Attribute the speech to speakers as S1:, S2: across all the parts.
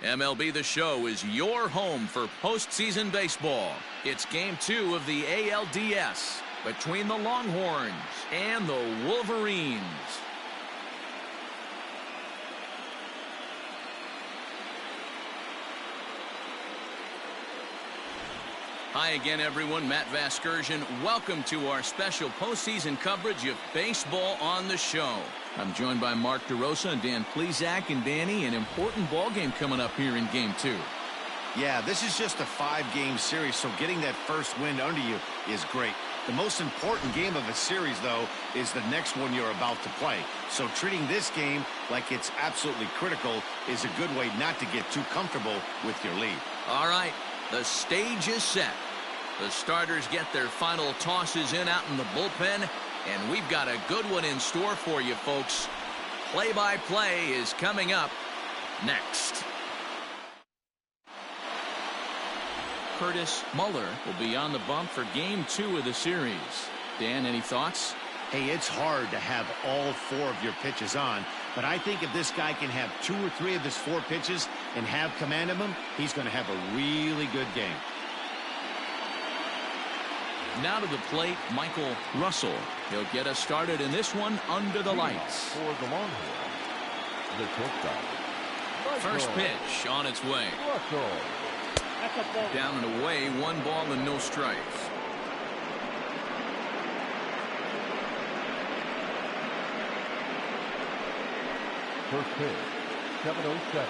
S1: MLB The Show is your home for postseason baseball. It's Game 2 of the ALDS between the Longhorns and the Wolverines. Hi again, everyone. Matt Vasgersian. Welcome to our special postseason coverage of Baseball on the Show. I'm joined by Mark DeRosa and Dan Plesac. And Danny, an important ball game coming up here in Game 2.
S2: Yeah, this is just a 5-game series, so getting that first win under you is great. The most important game of a series, though, is the next one you're about to play. So treating this game like it's absolutely critical is a good way not to get too comfortable with your lead.
S1: All right, the stage is set. The starters get their final tosses in out in the bullpen, and we've got a good one in store for you, folks. Play-by-play is coming up next. Curtis Muller will be on the bump for Game 2 of the series. Dan, any thoughts?
S2: Hey, it's hard to have all 4 of your pitches on, but I think if this guy can have 2 or 3 of his 4 pitches and have command of them, he's going to have a really good game.
S1: Now to the plate, Michael Russell. He'll get us started in this one under the lights.
S3: For the Longhorns, the shortstop.
S1: First pitch on its way. Down and away, 1 ball and no strikes.
S3: First pitch, 7:07.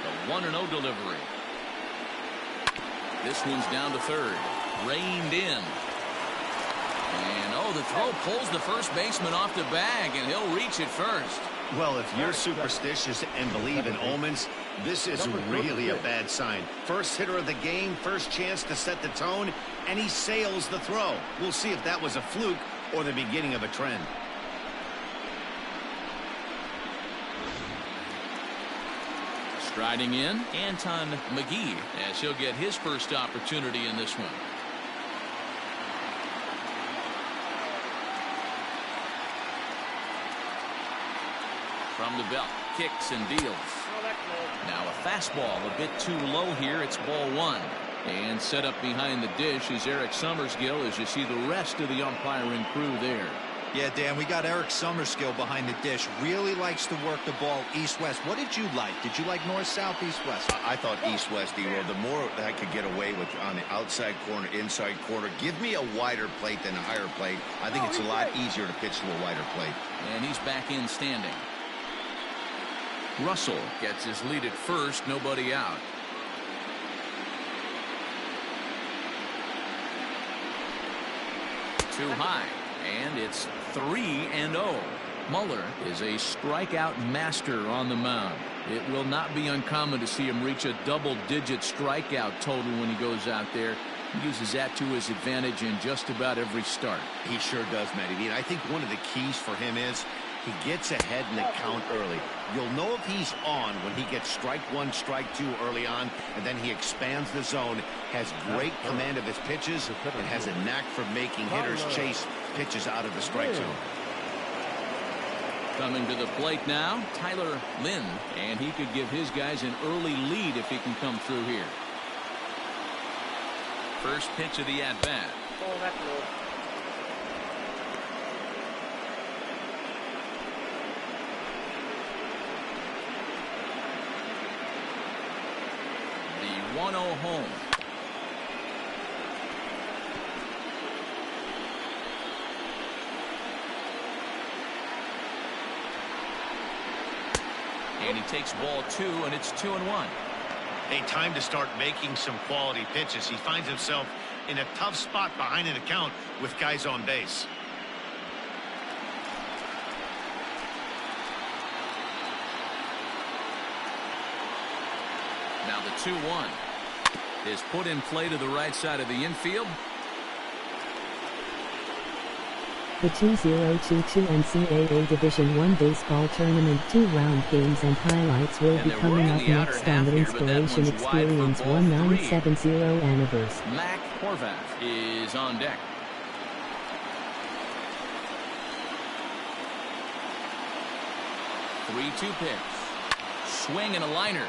S1: The 1-0 delivery. This one's down to third. Reined in. And, the throw pulls the first baseman off the bag, and he'll reach it first.
S2: Well, if you're superstitious and believe in omens, this is really a bad sign. First hitter of the game, first chance to set the tone, and he sails the throw. We'll see if that was a fluke or the beginning of a trend.
S1: Striding in, Anton McGee, as he'll get his first opportunity in this one. From the belt, kicks and deals. Now a fastball a bit too low here. It's ball 1. And set up behind the dish is Eric Summerskill, as you see the rest of the umpiring crew there.
S4: Yeah, Dan, we got Eric Summerskill behind the dish. Really likes to work the ball east-west. What did you like? Did you like north-south, east-west?
S2: I thought east-west, D-Roll. The more that I could get away with on the outside corner, inside corner, give me a wider plate than a higher plate. I think it's a lot easier to pitch to a wider plate.
S1: And he's back in standing. Russell gets his lead at first, nobody out. Too high, and it's 3-0. Muller is a strikeout master on the mound. It will not be uncommon to see him reach a double-digit strikeout total when he goes out there. He uses that to his advantage in just about every start.
S2: He sure does, Matty. And I think one of the keys for him is he gets ahead in the count early. You'll know if he's on when he gets strike 1, strike 2 early on, and then he expands the zone, has great command of his pitches, and has a knack for making hitters chase pitches out of the strike zone.
S1: Coming to the plate now, Tyler Lynn, and he could give his guys an early lead if he can come through here. First pitch of the at-bat. The 1-0 home. And he takes ball 2, and it's 2-1.
S2: A time to start making some quality pitches. He finds himself in a tough spot behind an account with guys on base.
S1: Now the 2-1 is put in play to the right side of the infield.
S5: The 2022 Ncaa Division I Baseball Tournament 2-round games and highlights will be coming up next on the Inspiration Experience 1970 anniversary.
S1: Mac Horvath is on deck. Three-two pitch. Swing and a liner.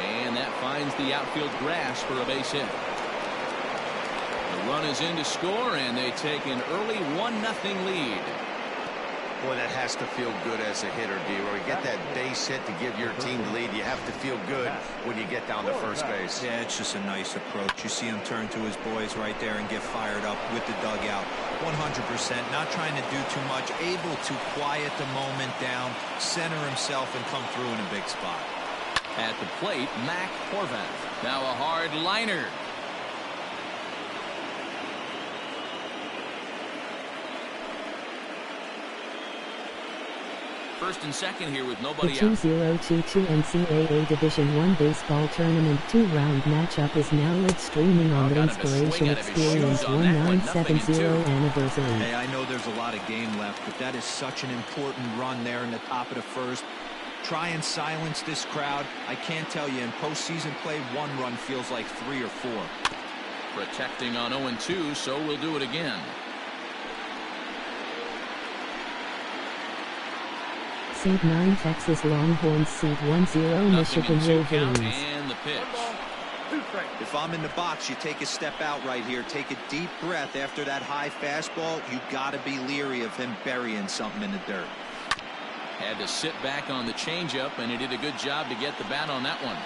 S1: And that finds the outfield grass for a base hit. The run is in to score, and they take an early 1-0 lead.
S2: Boy, that has to feel good as a hitter, D-Roy. You get that base hit to give your team the lead. You have to feel good when you get down to first base.
S4: Yeah, it's just a nice approach. You see him turn to his boys right there and get fired up with the dugout. 100%, not trying to do too much, able to quiet the moment down, center himself, and come through in a big spot.
S1: At the plate, Mac Horvath. Now a hard liner. First and second here with nobody
S5: The
S1: out.
S5: 2022 Ncaa Division 1 Baseball Tournament 2-round matchup is now live streaming on the Inspiration Experience 1970 anniversary.
S4: Hey, I know there's a lot of game left, but that is such an important run there in the top of the first. Try and silence this crowd. I can't tell you, in postseason play, one run feels like 3 or 4.
S1: Protecting on 0-2, so we'll do it again.
S5: Seed 9 Texas Longhorns, Seed 1-0 Michigan Wolverines.
S1: And the pitch.
S4: If I'm in the box, you take a step out right here. Take a deep breath after that high fastball. You got to be leery of him burying something in the dirt.
S1: Had to sit back on the changeup, and he did a good job to get the bat on that one.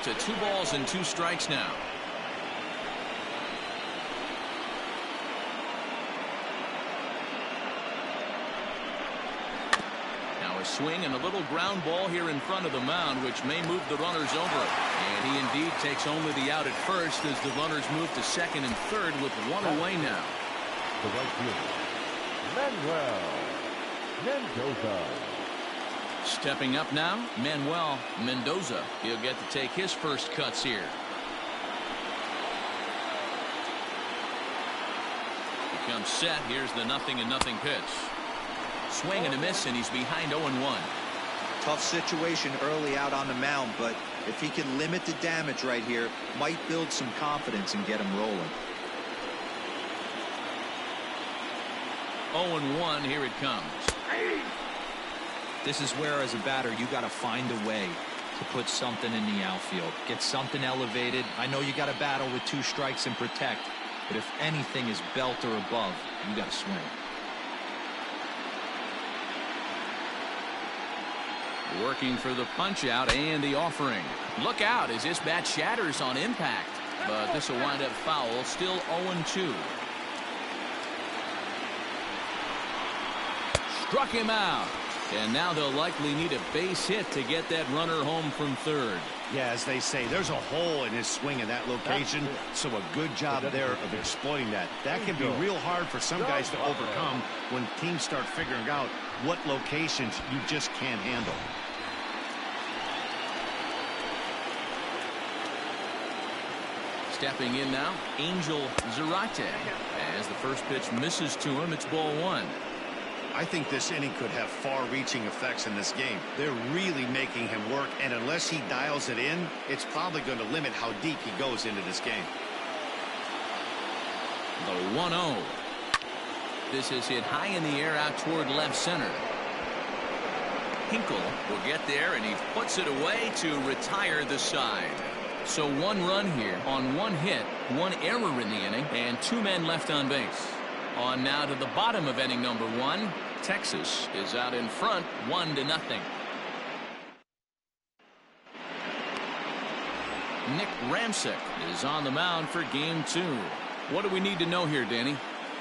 S1: To 2 balls and 2 strikes now. Now a swing and a little ground ball here in front of the mound, which may move the runners over. And he indeed takes only the out at first as the runners move to second and third with 1 away now.
S3: The right fielder, Manuel Mendoza.
S1: Stepping up now, Manuel Mendoza. He'll get to take his first cuts here. He comes set. Here's the 0-0 pitch. Swing and a miss, and he's behind 0-1.
S4: Tough situation early out on the mound, but if he can limit the damage right here, might build some confidence and get him rolling.
S1: 0-1, here it comes.
S4: This is where, as a batter, you got to find a way to put something in the outfield. Get something elevated. I know you got to battle with 2 strikes and protect, but if anything is belt or above, you got to swing.
S1: Working for the punch out and the offering. Look out as this bat shatters on impact, but this will wind up foul. Still 0-2. Struck him out, and now they'll likely need a base hit to get that runner home from third.
S2: Yeah, as they say, there's a hole in his swing in that location, so a good job there of exploiting that. That can be real hard for some guys to overcome when teams start figuring out what locations you just can't handle.
S1: Stepping in now, Angel Zarate. As the first pitch misses to him, it's ball 1.
S2: I think this inning could have far-reaching effects in this game. They're really making him work, and unless he dials it in, it's probably going to limit how deep he goes into this game.
S1: The 1-0. This is hit high in the air out toward left center. Hinkle will get there, and he puts it away to retire the side. So 1 run here on 1 hit, 1 error in the inning, and 2 men left on base. On now to the bottom of inning number 1. Texas is out in front 1-0. Nick Ramsick is on the mound for game 2. What do we need to know here, Danny?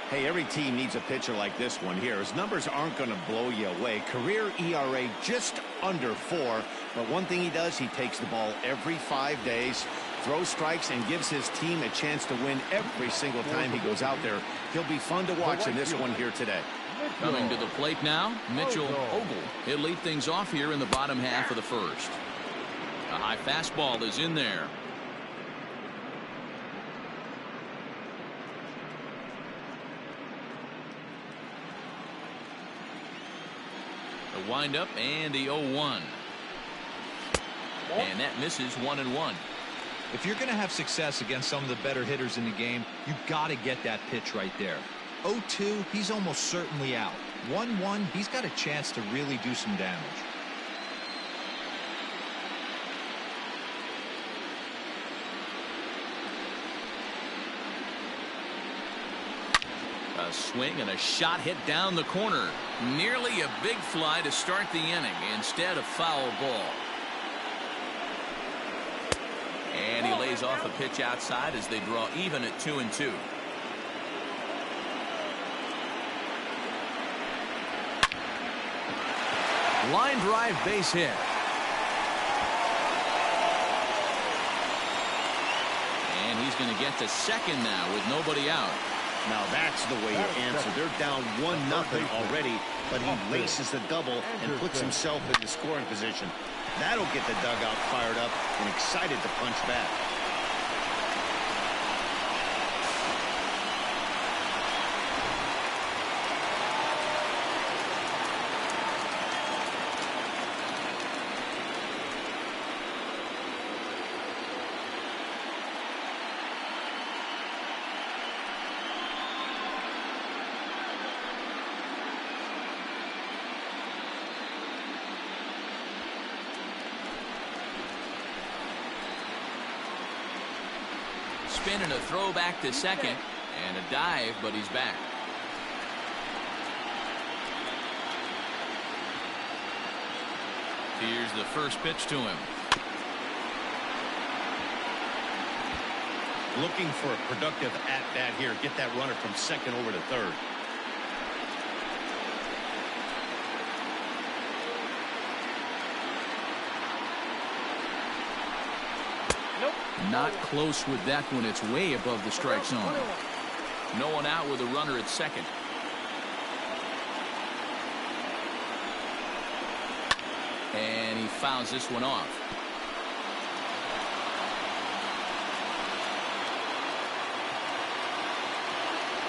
S2: Hey, every team needs a pitcher like this one here. His numbers aren't going to blow you away. Career ERA just under 4. But one thing he does, he takes the ball every 5 days, throws strikes, and gives his team a chance to win every single time he goes out there. He'll be fun to watch in this one here today.
S1: Coming to the plate now, Mitchell Ogle. He'll lead things off here in the bottom half of the first. A high fastball is in there. The windup and the 0-1. And that misses 1-1.
S4: If you're going to have success against some of the better hitters in the game, you've got to get that pitch right there. 0-2, he's almost certainly out. 1-1, he's got a chance to really do some damage.
S1: A swing and a shot hit down the corner. Nearly a big fly to start the inning. Instead, a foul ball. And he lays off a pitch outside as they draw even at 2-2. Line drive, base hit. And he's going to get to second now with nobody out.
S2: Now that's the way to answer. They're down 1-0 already, but he laces the double and puts himself in the scoring position. That'll get the dugout fired up and excited to punch back.
S1: Spin and a throw back to second, and a dive, but he's back. Here's the first pitch to him.
S2: Looking for a productive at-bat here. Get that runner from second over to third.
S1: Not close with that one. It's way above the strike zone. No one out with a runner at second. And he fouls this one off.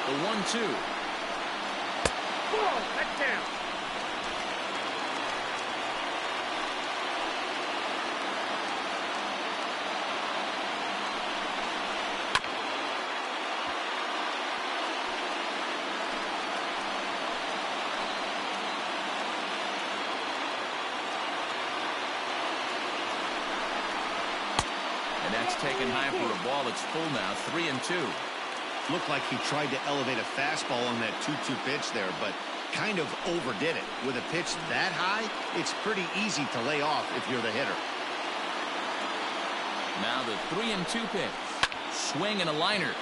S1: The 1-2.
S3: That's down.
S1: And that's taken high for a ball. It's full now, 3-2.
S2: Looked like he tried to elevate a fastball on that 2-2 pitch there, but kind of overdid it. With a pitch that high, it's pretty easy to lay off if you're the hitter.
S1: Now the 3-2 pitch. Swing and a liner.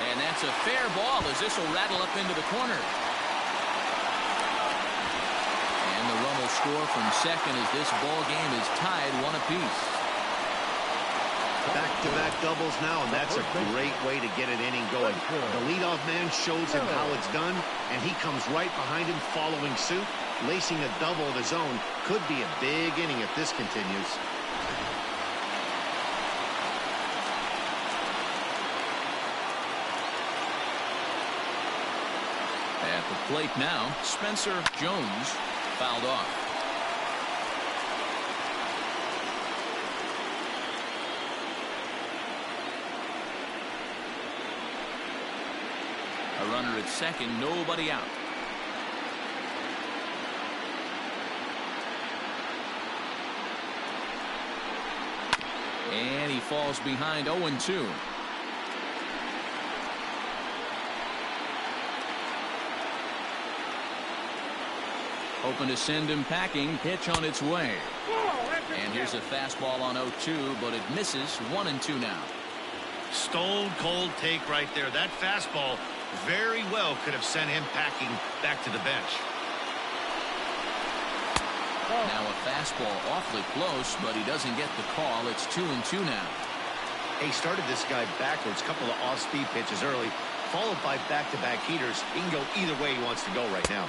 S1: And that's a fair ball as this will rattle up into the corner. And the run will score from second as this ball game is tied 1 apiece.
S2: Back-to-back doubles now, and that's a great way to get an inning going. The leadoff man shows him how it's done, and he comes right behind him following suit. Lacing a double of his own could be a big inning if this continues.
S1: At the plate now, Spencer Jones fouled off. A runner at second, nobody out. And he falls behind 0-2. Hoping to send him packing. Pitch on its way. And here's a fastball on 0-2, but it misses. 1-2 now.
S2: Stone cold take right there. That fastball very well could have sent him packing back to the bench.
S1: Now a fastball awfully close, but he doesn't get the call. It's 2-2 now.
S2: He started this guy backwards. Couple of off-speed pitches early, followed by back-to-back heaters. He can go either way he wants to go right now.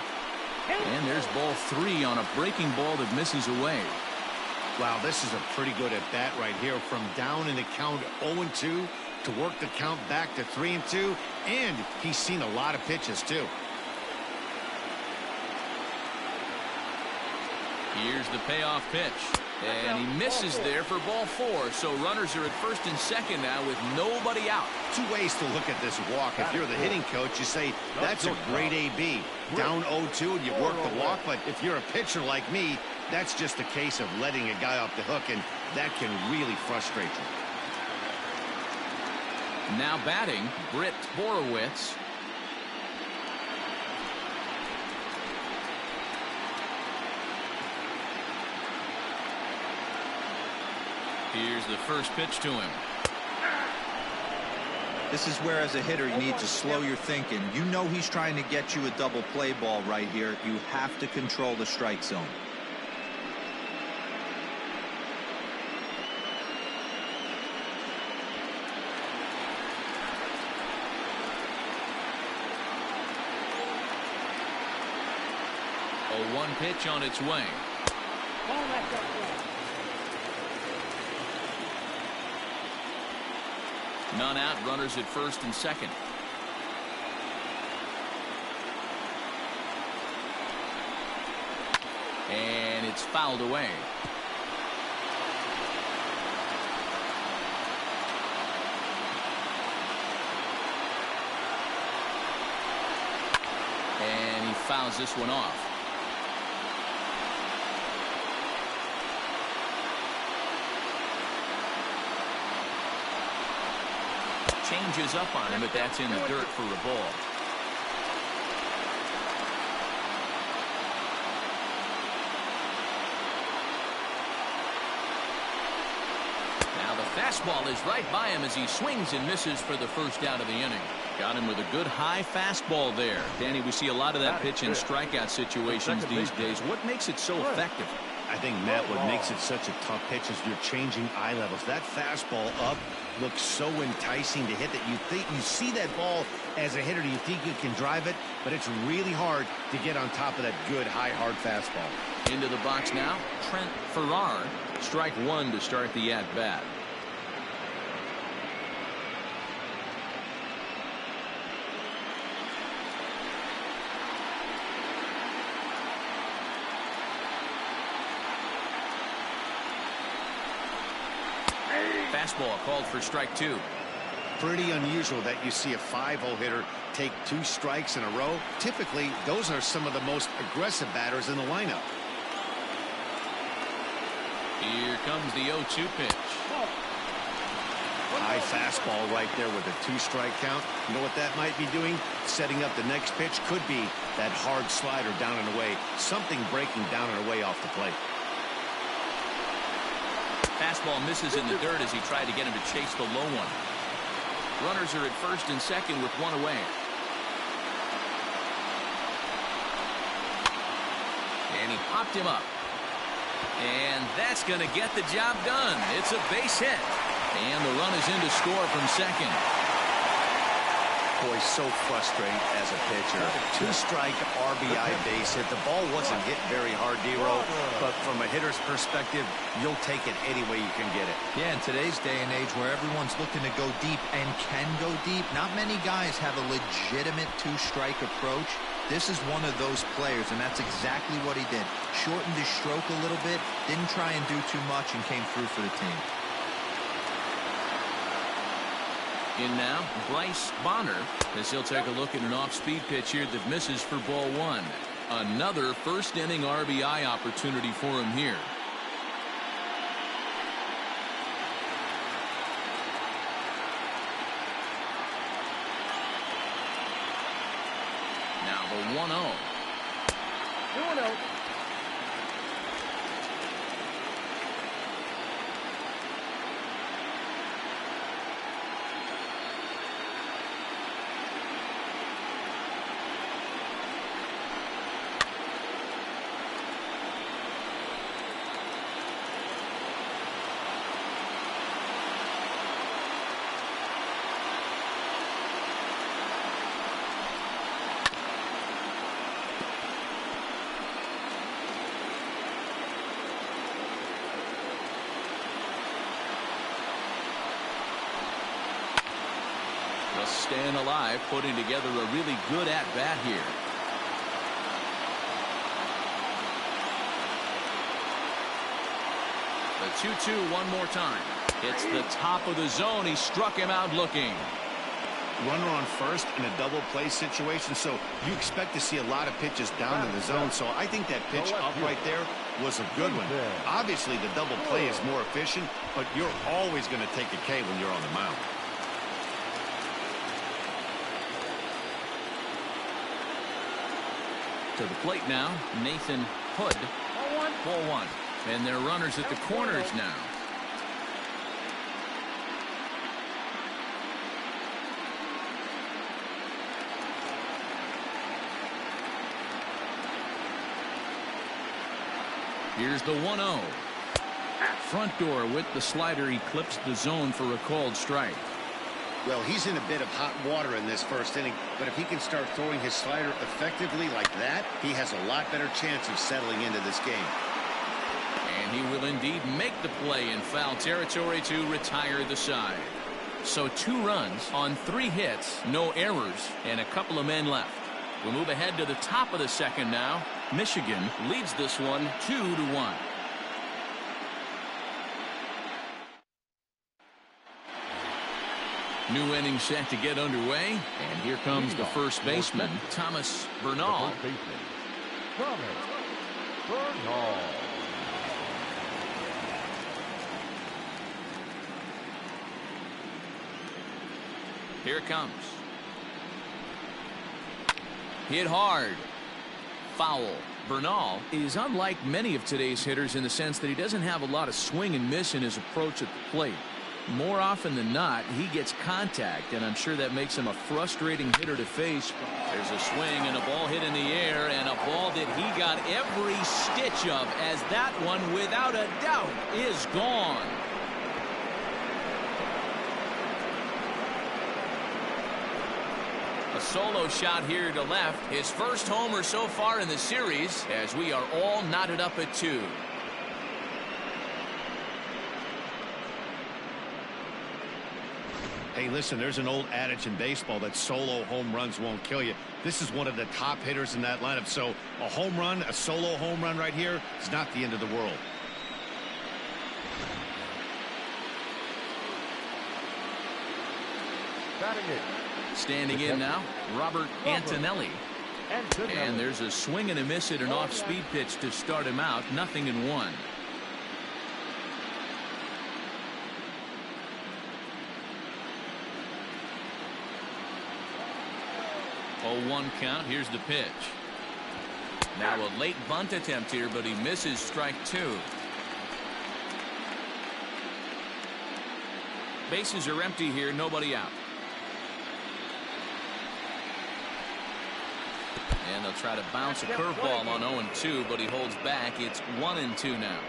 S1: And there's ball 3 on a breaking ball that misses away.
S2: Wow, this is a pretty good at-bat right here. From down in the count 0-2 to work the count back to 3-2. And he's seen a lot of pitches, too.
S1: Here's the payoff pitch. And he misses there for ball 4. So runners are at first and second now with nobody out.
S2: Two ways to look at this walk. If you're the hitting coach, you say, that's a great AB. Down 0-2 and you work the walk. But if you're a pitcher like me, that's just a case of letting a guy off the hook, and that can really frustrate you.
S1: Now batting, Britt Borowitz. Here's the first pitch to him.
S4: This is where, as a hitter, you need to slow your thinking. You know he's trying to get you a double play ball right here. You have to control the strike zone.
S1: A 1 pitch on its way. None out, runners at first and second. And it's fouled away. And he fouls this one off. Changes up on him, but that's in the dirt for a ball. Now the fastball is right by him as he swings and misses for the first out of the inning. Got him with a good high fastball there. Danny, we see a lot of that pitch in strikeout situations these days. What makes it so effective?
S2: I think, Matt, what makes it such a tough pitch is you're changing eye levels. That fastball up looks so enticing to hit that you see that ball as a hitter, you think you can drive it, but it's really hard to get on top of that good high hard fastball.
S1: Into the box now, Trent Farrar. Strike 1 to start the at bat. Fastball called for strike 2.
S2: Pretty unusual that you see a 5-0 hitter take 2 strikes in a row. Typically, those are some of the most aggressive batters in the lineup.
S1: Here comes the 0-2 pitch.
S2: High fastball right there with a 2-strike count. You know what that might be doing? Setting up the next pitch. Could be that hard slider down and away. Something breaking down and away off the plate.
S1: Fastball misses in the dirt as he tried to get him to chase the low one. Runners are at first and second with 1 away. And he popped him up. And that's going to get the job done. It's a base hit. And the run is in to score from second.
S2: Boy, so frustrating as a pitcher. 2-strike RBI base hit. The ball wasn't hit very hard, D-Row, but from a hitter's perspective, you'll take it any way you can get it.
S4: Yeah, in today's day and age where everyone's looking to go deep and can go deep, not many guys have a legitimate 2-strike approach. This is one of those players, and that's exactly what he did. Shortened his stroke a little bit, didn't try and do too much, and came through for the team.
S1: In now, Bryce Bonner, as he'll take a look at an off-speed pitch here that misses for ball 1. Another first-inning RBI opportunity for him here. Now the 1-0.
S6: 2-0.
S1: Staying alive, putting together a really good at-bat here. 2-2 one more time. It's the top of the zone. He struck him out looking.
S2: Runner on first in a double play situation, so you expect to see a lot of pitches down in the zone. So I think that pitch up right there was a good one. Obviously, the double play is more efficient, but you're always going to take a K when you're on the mound.
S1: To the plate now, Nathan Hood. Ball one. And they're runners at the corners now. Here's the 1-0. Front door with the slider eclipsed the zone for a called strike.
S2: Well, he's in a bit of hot water in this first inning, but if he can start throwing his slider effectively like that, he has a lot better chance of settling into this game.
S1: And he will indeed make the play in foul territory to retire the side. So 2 runs on 3 hits, no errors, and a couple of men left. We'll move ahead to the top of the second now. Michigan leads this one 2-1. New inning set to get underway, and here comes the first baseman, Thomas Bernal. Here it comes. Hit hard. Foul. Bernal is unlike many of today's hitters in the sense that he doesn't have a lot of swing and miss in his approach at the plate. More often than not, he gets contact, and I'm sure that makes him a frustrating hitter to face. There's a swing and a ball hit in the air, and a ball that he got every stitch of, as that one, without a doubt, is gone. A solo shot here to left. His first homer so far in the series, as we are all knotted up at 2.
S2: Hey, listen, there's an old adage in baseball that solo home runs won't kill you. This is one of the top hitters in that lineup. So a home run, a solo home run right here is not the end of the world.
S1: Standing in now, Robert Antonelli. And there's a swing and a miss at an off-speed pitch to start him out. 0-1. Oh, 1 count. Here's the pitch. Now a late bunt attempt here, but he misses strike 2. Bases are empty here. Nobody out. And they'll try to bounce a curveball on 0-2, but he holds back. It's 1-2 now.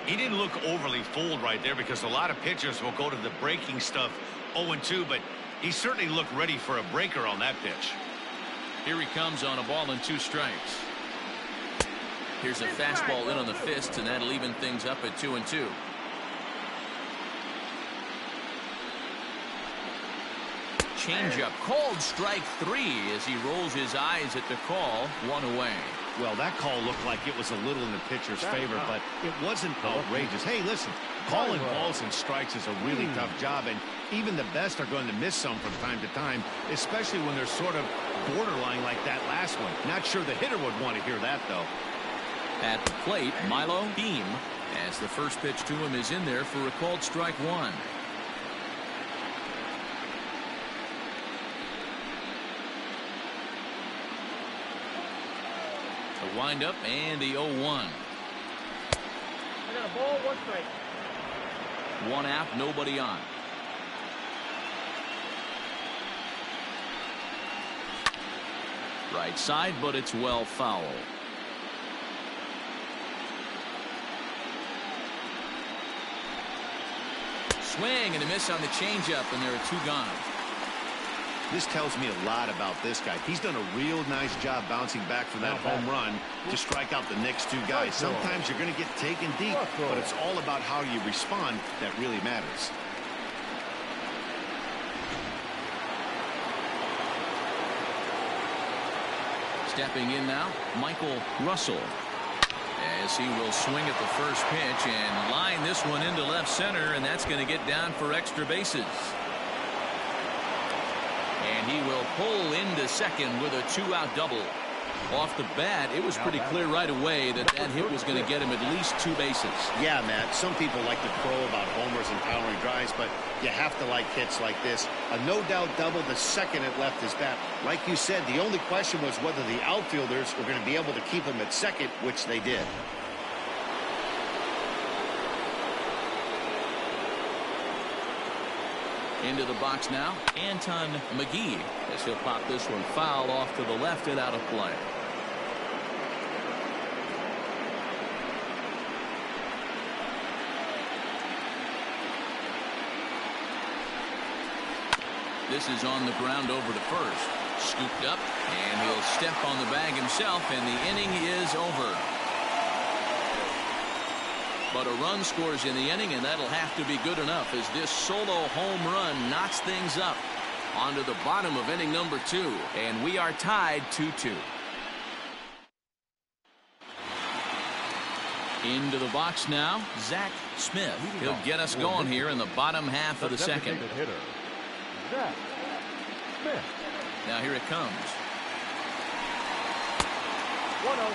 S2: He didn't look overly fooled right there because a lot of pitchers will go to the breaking stuff 0-2, but he certainly looked ready for a breaker on that pitch.
S1: Here he comes on a ball and 2 strikes. Here's a fastball in on the fist, and that'll even things up at 2-2. Changeup called strike 3 as he rolls his eyes at the call. 1 away.
S2: Well, that call looked like it was a little in the pitcher's favor, but it wasn't outrageous. Hey, listen, calling balls and strikes is a really tough job, and even the best are going to miss some from time to time, especially when they're sort of borderline like that last one. Not sure the hitter would want to hear that, though.
S1: At the plate, Milo Beam, as the first pitch to him is in there for a called strike 1. The windup and the 0-1.
S6: I got a ball, 1 strike.
S1: 1 out, nobody on. Right side, but it's well foul. Swing and a miss on the changeup, and there are 2 gone.
S2: This tells me a lot about this guy. He's done a real nice job bouncing back from that home run to strike out the next 2 guys. Sometimes you're going to get taken deep, but it's all about how you respond that really matters.
S1: Stepping in now, Michael Russell. As he will swing at the first pitch and line this one into left center, and that's going to get down for extra bases. And he will pull into second with a 2-out double. Off the bat, it was pretty clear right away that that hit was going to get him at least 2 bases.
S2: Yeah, Matt, some people like to crow about homers and powering drives, but you have to like hits like this. A no-doubt double the second it left his bat. Like you said, the only question was whether the outfielders were going to be able to keep him at second, which they did.
S1: Into the box now, Anton McGee, as he'll pop this one foul off to the left and out of play. This is on the ground over to first. Scooped up, and he'll step on the bag himself, and the inning is over. But a run scores in the inning, and that'll have to be good enough as this solo home run knocks things up onto the bottom of inning number 2. And we are tied 2-2. Into the box now, Zach Smith. He'll get us going here in the bottom half of the second.
S3: Zach Smith.
S1: Now here it comes.
S6: 1-0.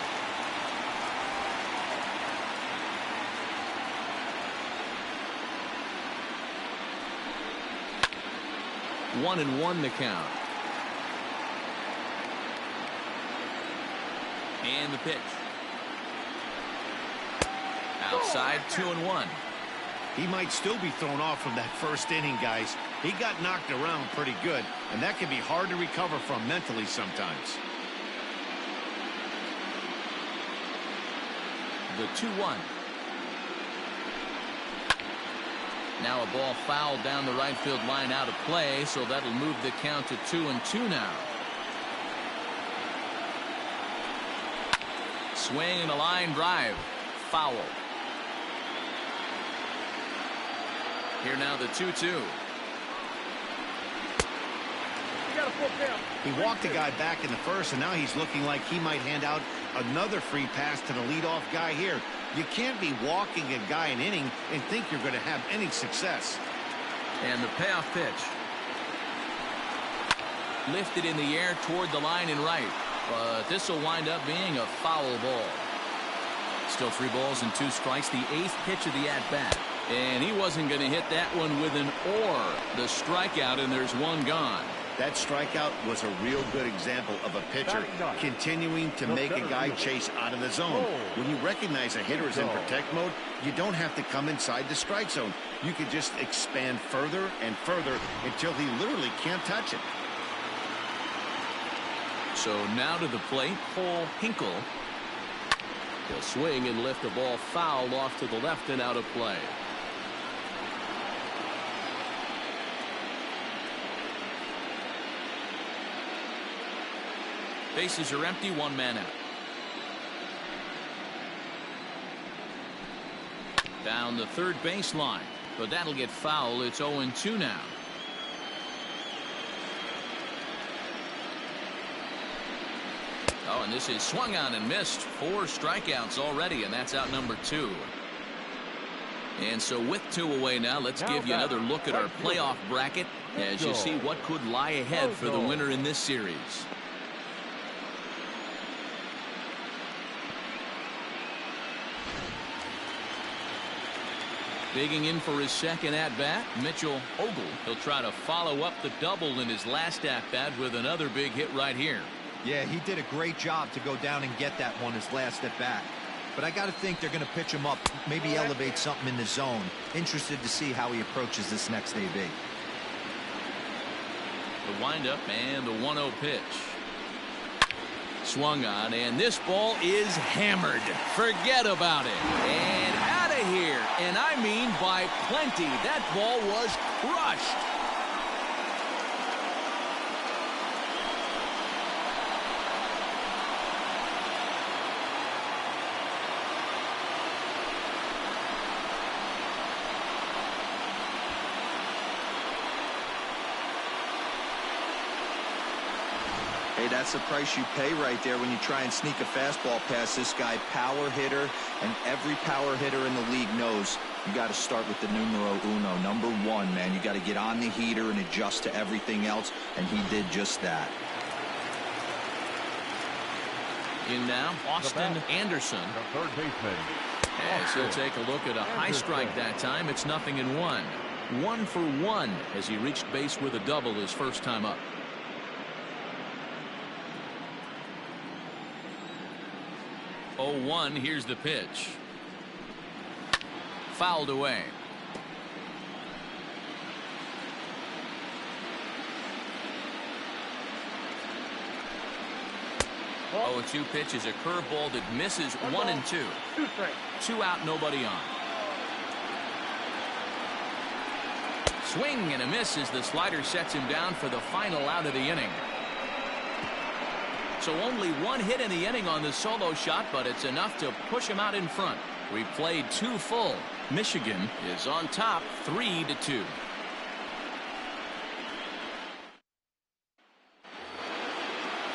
S1: 1-1 the count. And the pitch. Outside, 2-1.
S2: He might still be thrown off from that first inning, guys. He got knocked around pretty good, and that can be hard to recover from mentally sometimes.
S1: The 2-1. Now a ball fouled down the right field line out of play, so that'll move the count to 2-2 now. Swing and a line drive. Foul. Here now the 2-2.
S2: He walked a guy back in the first, and now he's looking like he might hand out another free pass to the leadoff guy here. You can't be walking a guy an inning and think you're going to have any success.
S1: And the payoff pitch. Lifted in the air toward the line and right. But this will wind up being a foul ball. Still 3 balls and 2 strikes. The 8th pitch of the at-bat. And he wasn't going to hit that one with an or. The strikeout, and there's 1 gone.
S2: That strikeout was a real good example of a pitcher continuing to make a guy chase out of the zone. When you recognize a hitter is in protect mode, you don't have to come inside the strike zone. You can just expand further and further until he literally can't touch it.
S1: So now to the plate, Paul Hinkle. He'll swing and lift the ball foul off to the left and out of play. Bases are empty, 1 man out. Down the third baseline, but that'll get foul. It's 0-2 now. Oh, and this is swung on and missed. 4 strikeouts already, and that's out number 2. And so with 2 away now, let's give you another look at our playoff bracket as you see what could lie ahead for the winner in this series. Digging in for his second at-bat, Mitchell Ogle. He'll try to follow up the double in his last at-bat with another big hit right here.
S4: Yeah, he did a great job to go down and get that one his last at-bat. But I got to think they're going to pitch him up, maybe elevate something in the zone. Interested to see how he approaches this next AB.
S1: The windup and the 1-0 pitch. Swung on, and this ball is hammered. Forget about it. And out of here. And I mean by plenty. That ball was crushed.
S4: Hey, that's the price you pay right there when you try and sneak a fastball past this guy. Power hitter, and every power hitter in the league knows you got to start with the numero uno, number one, man. You got to get on the heater and adjust to everything else, and he did just that.
S1: In now, Austin Anderson.
S3: The third baseman.
S1: As he'll take a look at a high strike that time. It's 0-1. 1 for 1 as he reached base with a double his first time up. Oh, 1. Here's the pitch. Fouled away. Oh, 2 pitches, a curveball that misses 1 and 2.
S6: 2 strikes.
S1: 2 out, nobody on. Swing and a miss as the slider sets him down for the final out of the inning. So only 1 hit in the inning on the solo shot, but it's enough to push him out in front. We played 2 full. Michigan is on top 3-2.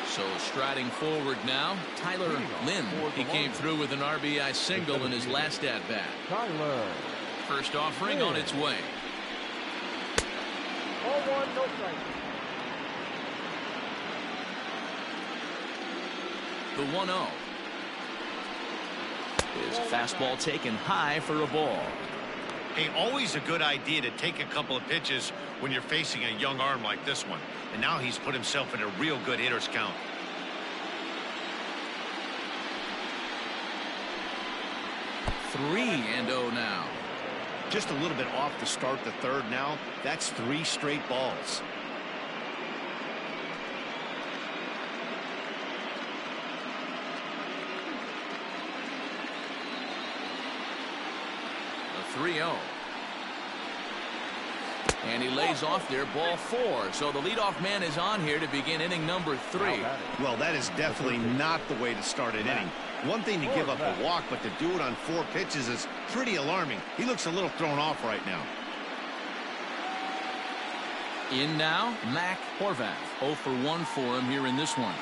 S1: So striding forward now, Tyler Lynn. He came through with an RBI single in his last at-bat.
S3: Tyler.
S1: First offering on its way.
S6: 0-1, no strike.
S1: The 1-0. His fastball taken high for a ball.
S2: Hey, always a good idea to take a couple of pitches when you're facing a young arm like this one. And now he's put himself in a real good hitter's count.
S1: Three and 0 now.
S2: Just a little bit off to start the third now. That's 3 straight balls.
S1: A 3-0. And he lays off there, ball 4. So the leadoff man is on here to begin inning number 3.
S2: Well, that is definitely not the way to start an inning. One thing to give up a walk, but to do it on 4 pitches is pretty alarming. He looks a little thrown off right now.
S1: In now, Mac Horvath. 0 for 1 for him here in this one.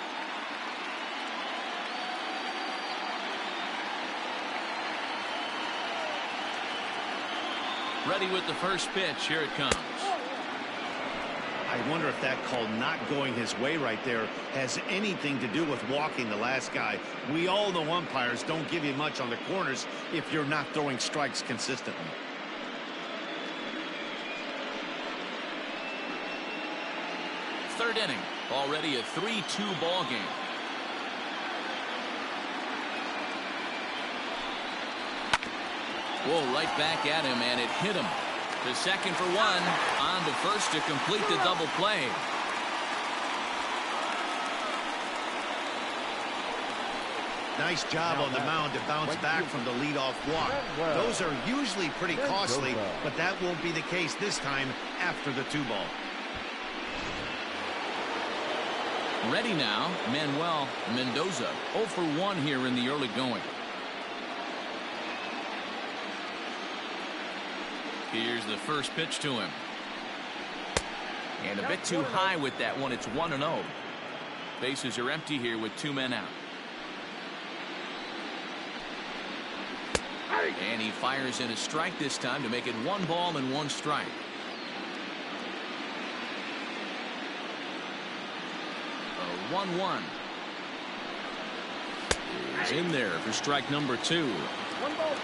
S1: Ready with the first pitch. Here it comes.
S2: I wonder if that call not going his way right there has anything to do with walking the last guy. We all know umpires don't give you much on the corners if you're not throwing strikes consistently.
S1: Third inning. Already a 3-2 ball game. Whoa, right back at him, and it hit him. To second for 1. On to first to complete the double play.
S2: Nice job on the mound to bounce back from the leadoff walk. Those are usually pretty costly, but that won't be the case this time after the 2-ball.
S1: Ready now, Manuel Mendoza. 0 for 1 here in the early going. Here's the first pitch to him. And a bit too high with that one. It's 1-0. Bases are empty here with 2 men out. And he fires in a strike this time to make it 1 ball and 1 strike. A 1-1. He's in there for strike number 2.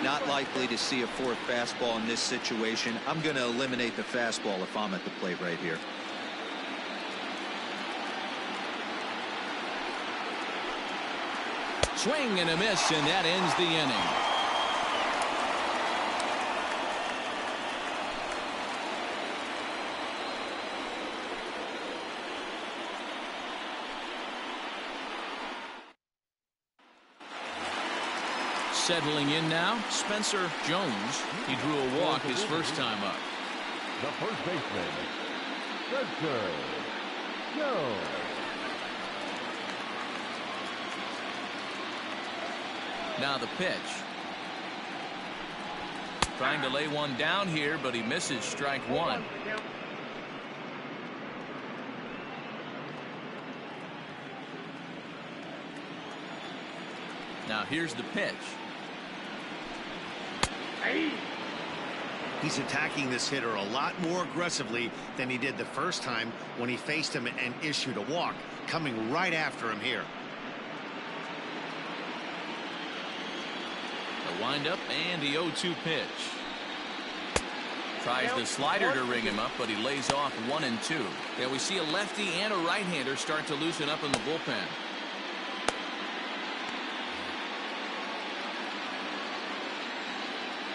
S4: Not likely to see a 4th fastball in this situation. I'm going to eliminate the fastball if I'm at the plate right here.
S1: Swing and a miss, and that ends the inning. Settling in now, Spencer Jones. He drew a walk his first time up.
S3: The first baseman, Spencer Jones.
S1: Now the pitch. Trying to lay one down here, but he misses strike 1. Now here's the pitch.
S2: He's attacking this hitter a lot more aggressively than he did the first time when he faced him and issued a walk. Coming right after him here.
S1: The windup and the 0-2 pitch. Tries the slider to ring him up, but he lays off 1-2. Yeah, we see a lefty and a right-hander start to loosen up in the bullpen.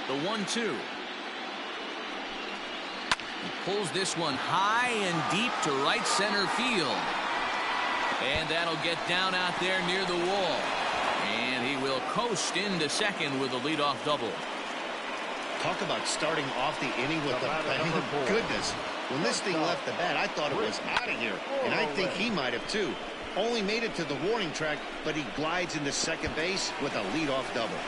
S1: The 1-2. He pulls this one high and deep to right center field. And that'll get down out there near the wall. And he will coast into second with a leadoff double.
S2: Talk about starting off the inning with a bang. Goodness. When this thing left the bat, I thought it was out of here. And I think he might have too. Only made it to the warning track, but he glides into second base with a leadoff double.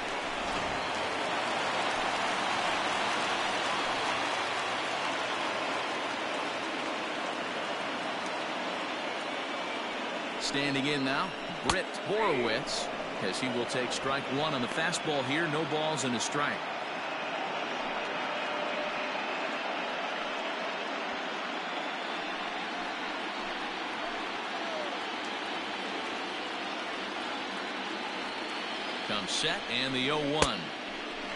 S1: Standing in now, Britt Horowitz, as he will take strike one on the fastball here. No balls and a strike. Comes set and the 0-1.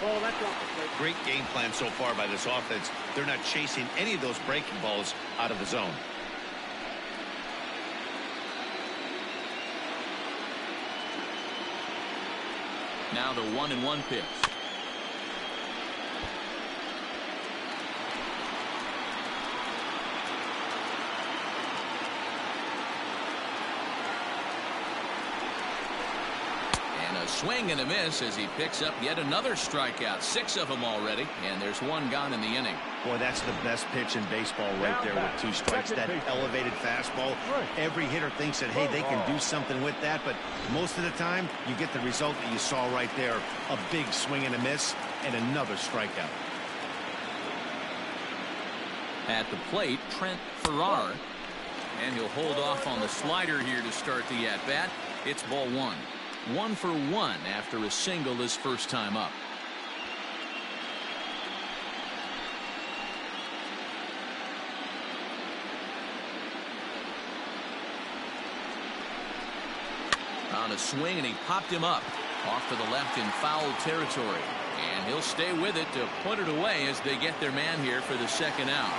S6: Oh, that's off the plate.
S2: Great game plan so far by this offense. They're not chasing any of those breaking balls out of the zone.
S1: Now the 1-1 pitch. And a swing and a miss as he picks up yet another strikeout. 6 of them already, and there's 1 gone in the inning.
S2: Boy, that's the best pitch in baseball right there with 2 strikes. That elevated fastball. Every hitter thinks that, hey, they can do something with that, but most of the time you get the result that you saw right there. A big swing and a miss and another strikeout.
S1: At the plate, Trent Ferrar, and he'll hold off on the slider here to start the at-bat. It's ball 1. 1 for 1 after a single his first time up. On a swing, and he popped him up off to the left in foul territory, and he'll stay with it to put it away as they get their man here for the second out.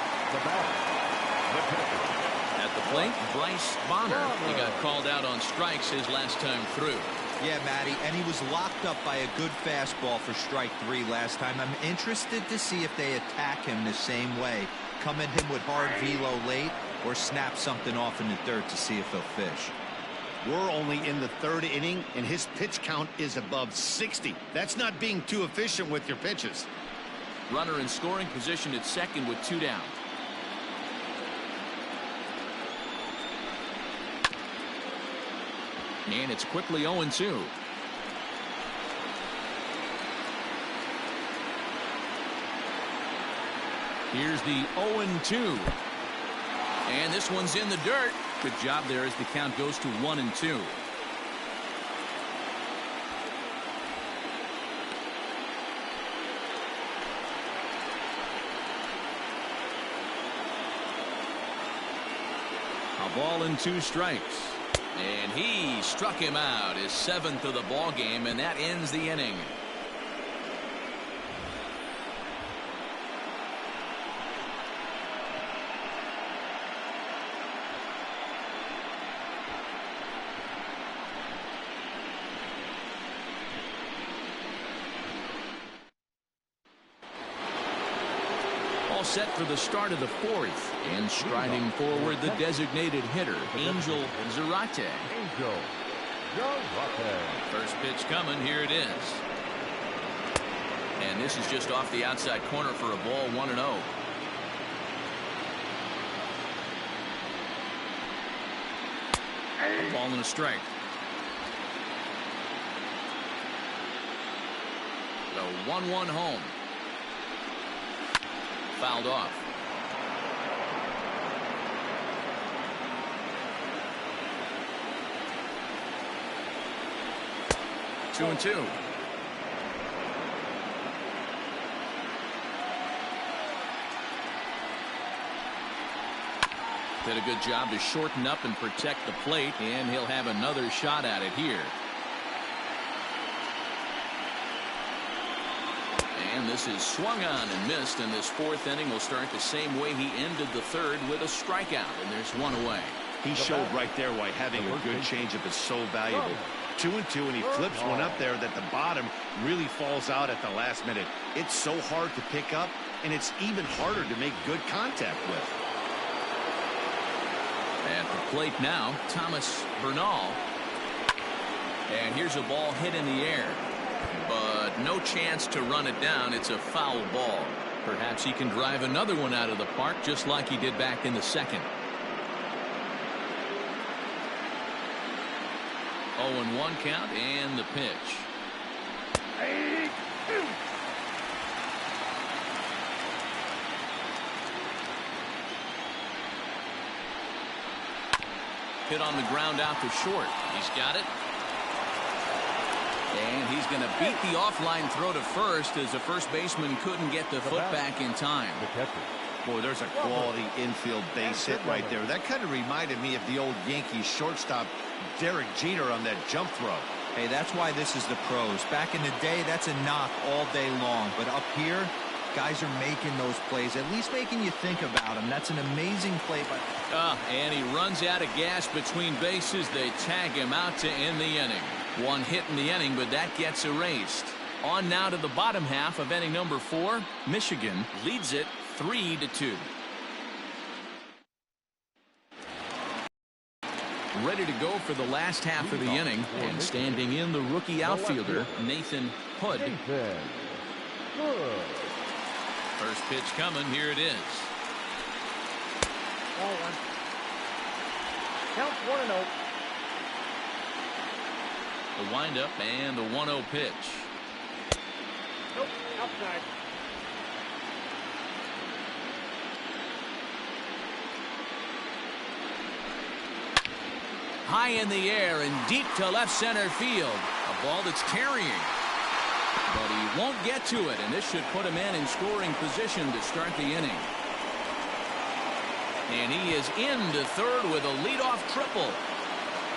S1: At the plate, Bryce Bonner. He got called out on strikes his last time through.
S4: Yeah, Matty, and he was locked up by a good fastball for strike 3 last time. I'm interested to see if they attack him the same way. Come at him with hard velo late or snap something off in the third to see if he'll fish.
S2: We're only in the 3rd inning, and his pitch count is above 60. That's not being too efficient with your pitches.
S1: Runner in scoring position at second with 2 down. And it's quickly 0-2. Here's the 0-2. And this one's in the dirt. Good job there as the count goes to 1-2. A ball and 2 strikes. And he struck him out, his 7th of the ball game, and that ends the inning. All set for the start of the 4th, and striding forward the designated hitter, Angel Zarate. First pitch coming, here it is. And this is just off the outside corner for a ball, 1-0. A ball and a strike. The 1-1 home. Fouled off. 2-2. Did a good job to shorten up and protect the plate, and he'll have another shot at it here. And this is swung on and missed, and this fourth inning will start the same way he ended the third, with a strikeout, and there's one away.
S2: He showed right there why having a good changeup is so valuable. 2-2, and he flips one up there that the bottom really falls out at the last minute. It's so hard to pick up, and it's even harder to make good contact with.
S1: At the plate now, Thomas Bernal. And here's a ball hit in the air, but no chance to run it down. It's a foul ball. Perhaps he can drive another one out of the park, just like he did back in the second. 0-1 count, and the pitch. Hit on the ground out to short. He's got it. And he's going to beat the offline throw to first, as the first baseman couldn't get the foot back in time.
S2: Boy, there's a quality infield base hit right there. That kind of reminded me of the old Yankees shortstop Derek Jeter on that jump throw.
S4: Hey, that's why this is the pros. Back in the day, that's a knock all day long. But up here, guys are making those plays, at least making you think about them. That's an amazing play by...
S1: And he runs out of gas between bases. They tag him out to end the inning. One hit in the inning, but that gets erased. On now to the bottom half of inning number 4. Michigan leads it 3-2. Ready to go for the last half of the inning, and standing in the rookie outfielder, Nathan Hood. First pitch coming. Here it is.
S6: Ball one. Count 1-0.
S1: The windup and the 1-0 pitch.
S6: Nope, outside.
S1: High in the air and deep to left center field. A ball that's carrying. But he won't get to it, and this should put him in scoring position to start the inning. And he is into third with a leadoff triple.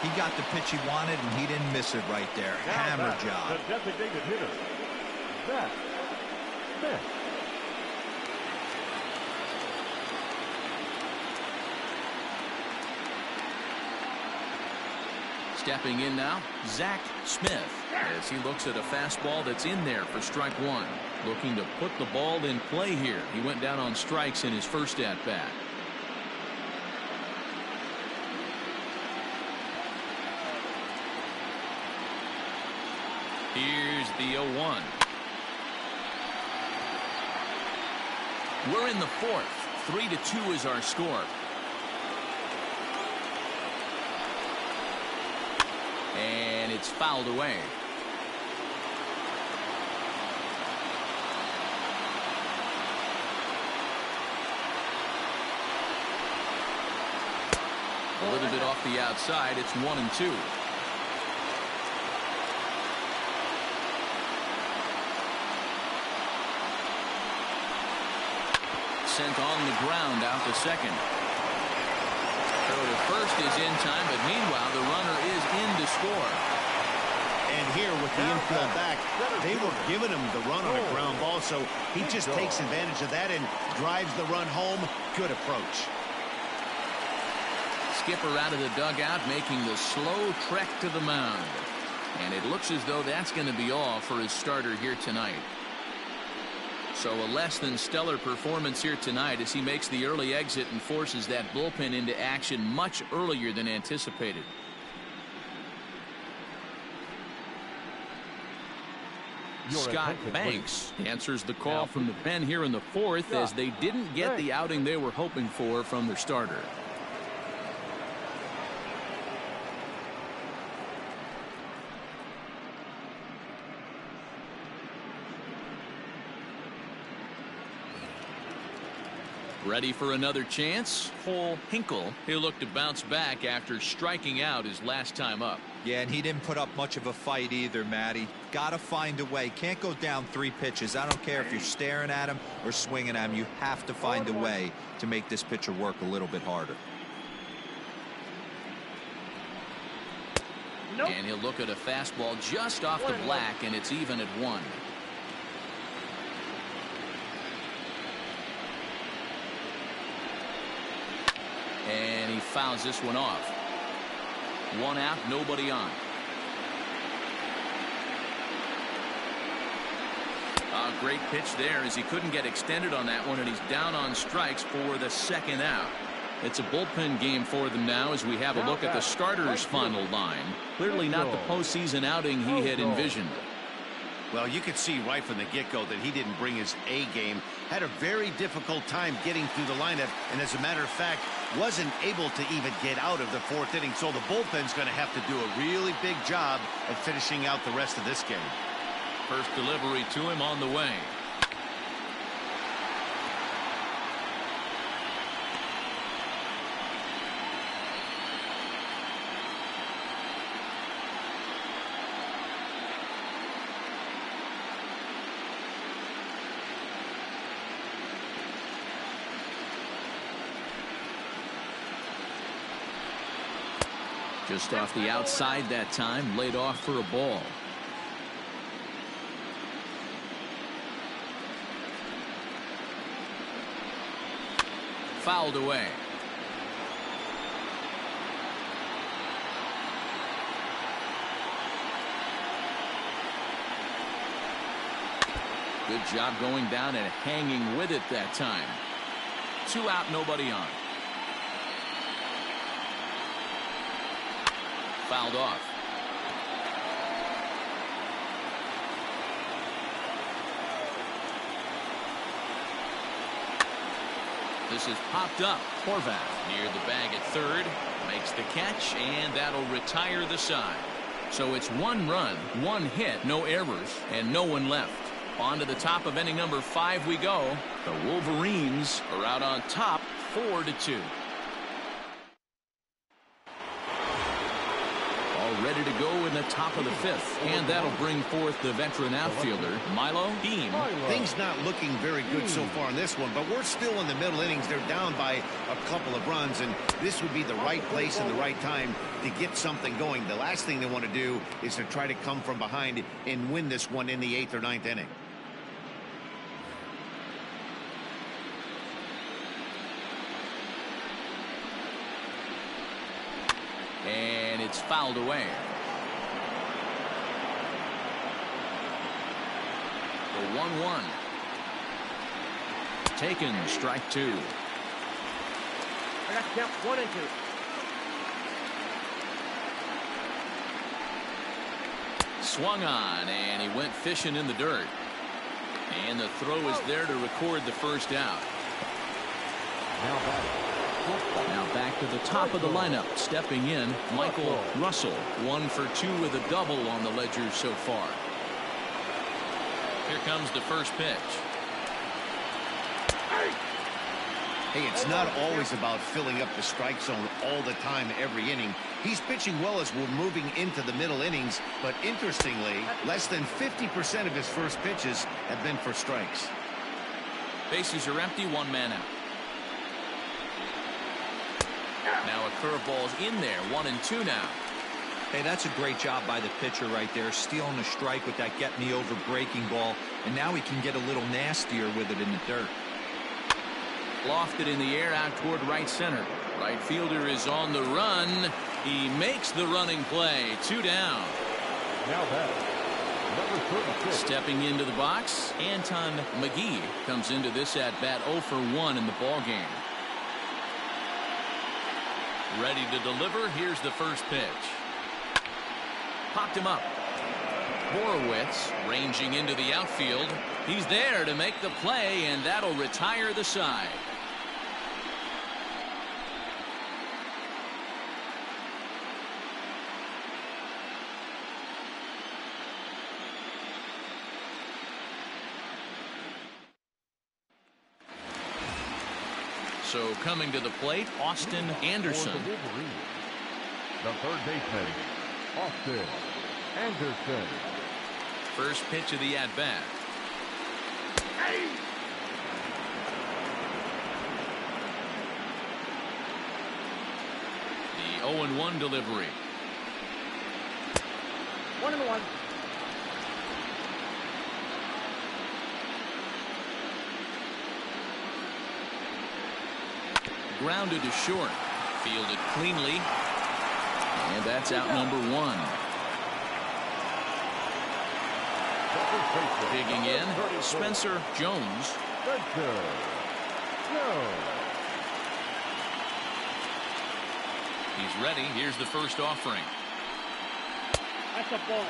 S4: He got the pitch he wanted, and he didn't miss it right there. Hammer job.
S3: The designated hitter, Zach Smith.
S1: Stepping in now, Zach Smith, as he looks at a fastball that's in there for strike one. Looking to put the ball in play here. He went down on strikes in his first at-bat. Here's the 0-1. We're in the fourth. 3-2 is our score. And it's fouled away. A little bit off the outside. It's 1-2. Sent on the ground out to second. Throw to first is in time, but meanwhile the runner is in to score.
S2: And here with the infield back, they were giving him the run on a ground ball, so he just takes advantage of that and drives the run home. Good approach.
S1: Skipper out of the dugout, making the slow trek to the mound. And it looks as though that's going to be all for his starter here tonight. So a less than stellar performance here tonight as he makes the early exit and forces that bullpen into action much earlier than anticipated. Scott Banks answers the call from the pen here in the fourth, as they didn't get the outing they were hoping for from their starter. Ready for another chance? Cole Hinkle. He'll look to bounce back after striking out his last time up.
S4: Yeah, and he didn't put up much of a fight either, Matty. Gotta find a way. Can't go down 3 pitches. I don't care if you're staring at him or swinging at him. You have to find a way to make this pitcher work a little bit harder.
S6: Nope.
S1: And he'll look at a fastball just off the black, and it's even at 1. And he fouls this one off. 1 out, nobody on. A great pitch there as he couldn't get extended on that one, and he's down on strikes for the 2nd out. It's a bullpen game for them now as we have a look at the starters' final line. Clearly not the postseason outing he had envisioned.
S2: Well, you could see right from the get-go that he didn't bring his A game. Had a very difficult time getting through the lineup, and as a matter of fact, wasn't able to even get out of the 4th inning. So the bullpen's going to have to do a really big job of finishing out the rest of this game.
S1: First delivery to him on the way. Just off the outside that time, laid off for a ball. Fouled away. Good job going down and hanging with it that time. 2 out, nobody on. Fouled off. This is popped up. Horvath near the bag at 3rd. Makes the catch, and that'll retire the side. So it's 1 run, 1 hit, no errors, and no one left. On to the top of inning number 5 we go. The Wolverines are out on top 4-2. Ready to go in the top of the 5th, and that'll bring forth the veteran outfielder Milo Beam.
S2: Things not looking very good so far in this one, but we're still in the middle innings. They're down by a couple of runs, and this would be the right place and the right time to get something going. The last thing they want to do is to try to come from behind and win this one in the 8th or 9th inning.
S1: And it's fouled away. The 1-1. Taken, strike 2.
S6: I got to count 1 and 2.
S1: Swung on, and he went fishing in the dirt. And the throw is there to record the 1st out. Now back to the top of the lineup. Stepping in, Michael Russell. 1 for 2 with a double on the ledger so far. Here comes the first pitch.
S2: Hey, it's not always about filling up the strike zone all the time every inning. He's pitching well as we're moving into the middle innings, but interestingly, less than 50% of his first pitches have been for strikes.
S1: Bases are empty, 1 man out. Now a curveball's in there, 1 and 2 now.
S4: Hey, that's a great job by the pitcher right there, stealing a strike with that get-me-over breaking ball, and now he can get a little nastier with it in the dirt.
S1: Lofted in the air out toward right center. Right fielder is on the run. He makes the running play. 2 down.
S3: Now that number 36.
S1: Stepping into the box, Anton McGee comes into this at-bat 0 for 1 in the ballgame. Ready to deliver. Here's the first pitch. Popped him up. Horowitz ranging into the outfield. He's there to make the play, and that'll retire the side. So coming to the plate, Austin Anderson.
S3: For the Wolverines, the third baseman, Austin Anderson.
S1: First pitch of the at-bat. The 0-1 delivery.
S6: 1-1.
S1: Grounded to short. Fielded cleanly. And that's out number 1. Digging in, Spencer Jones. He's ready. Here's the first offering.
S6: That's a ball.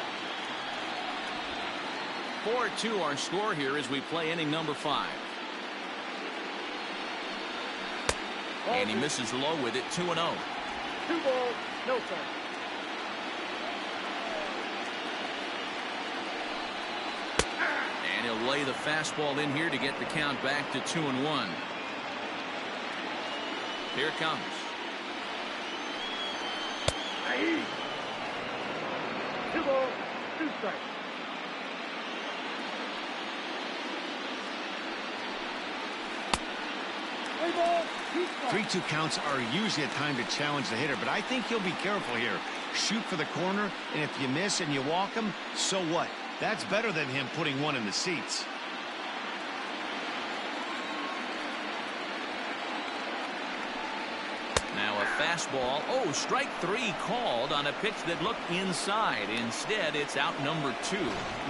S1: 4-2 our score here as we play inning number 5. And he misses low with it. 2-0.
S6: 2 balls, no strike.
S1: And he'll lay the fastball in here to get the count back to 2-1. Here it comes.
S6: 2 balls, 2 strikes. 3 balls, 2 strikes.
S2: 3-2 counts are usually a time to challenge the hitter, but I think he'll be careful here. Shoot for the corner, and if you miss and you walk him, so what? That's better than him putting one in the seats.
S1: Now a fastball. Oh, strike 3 called on a pitch that looked inside. Instead, it's out number 2.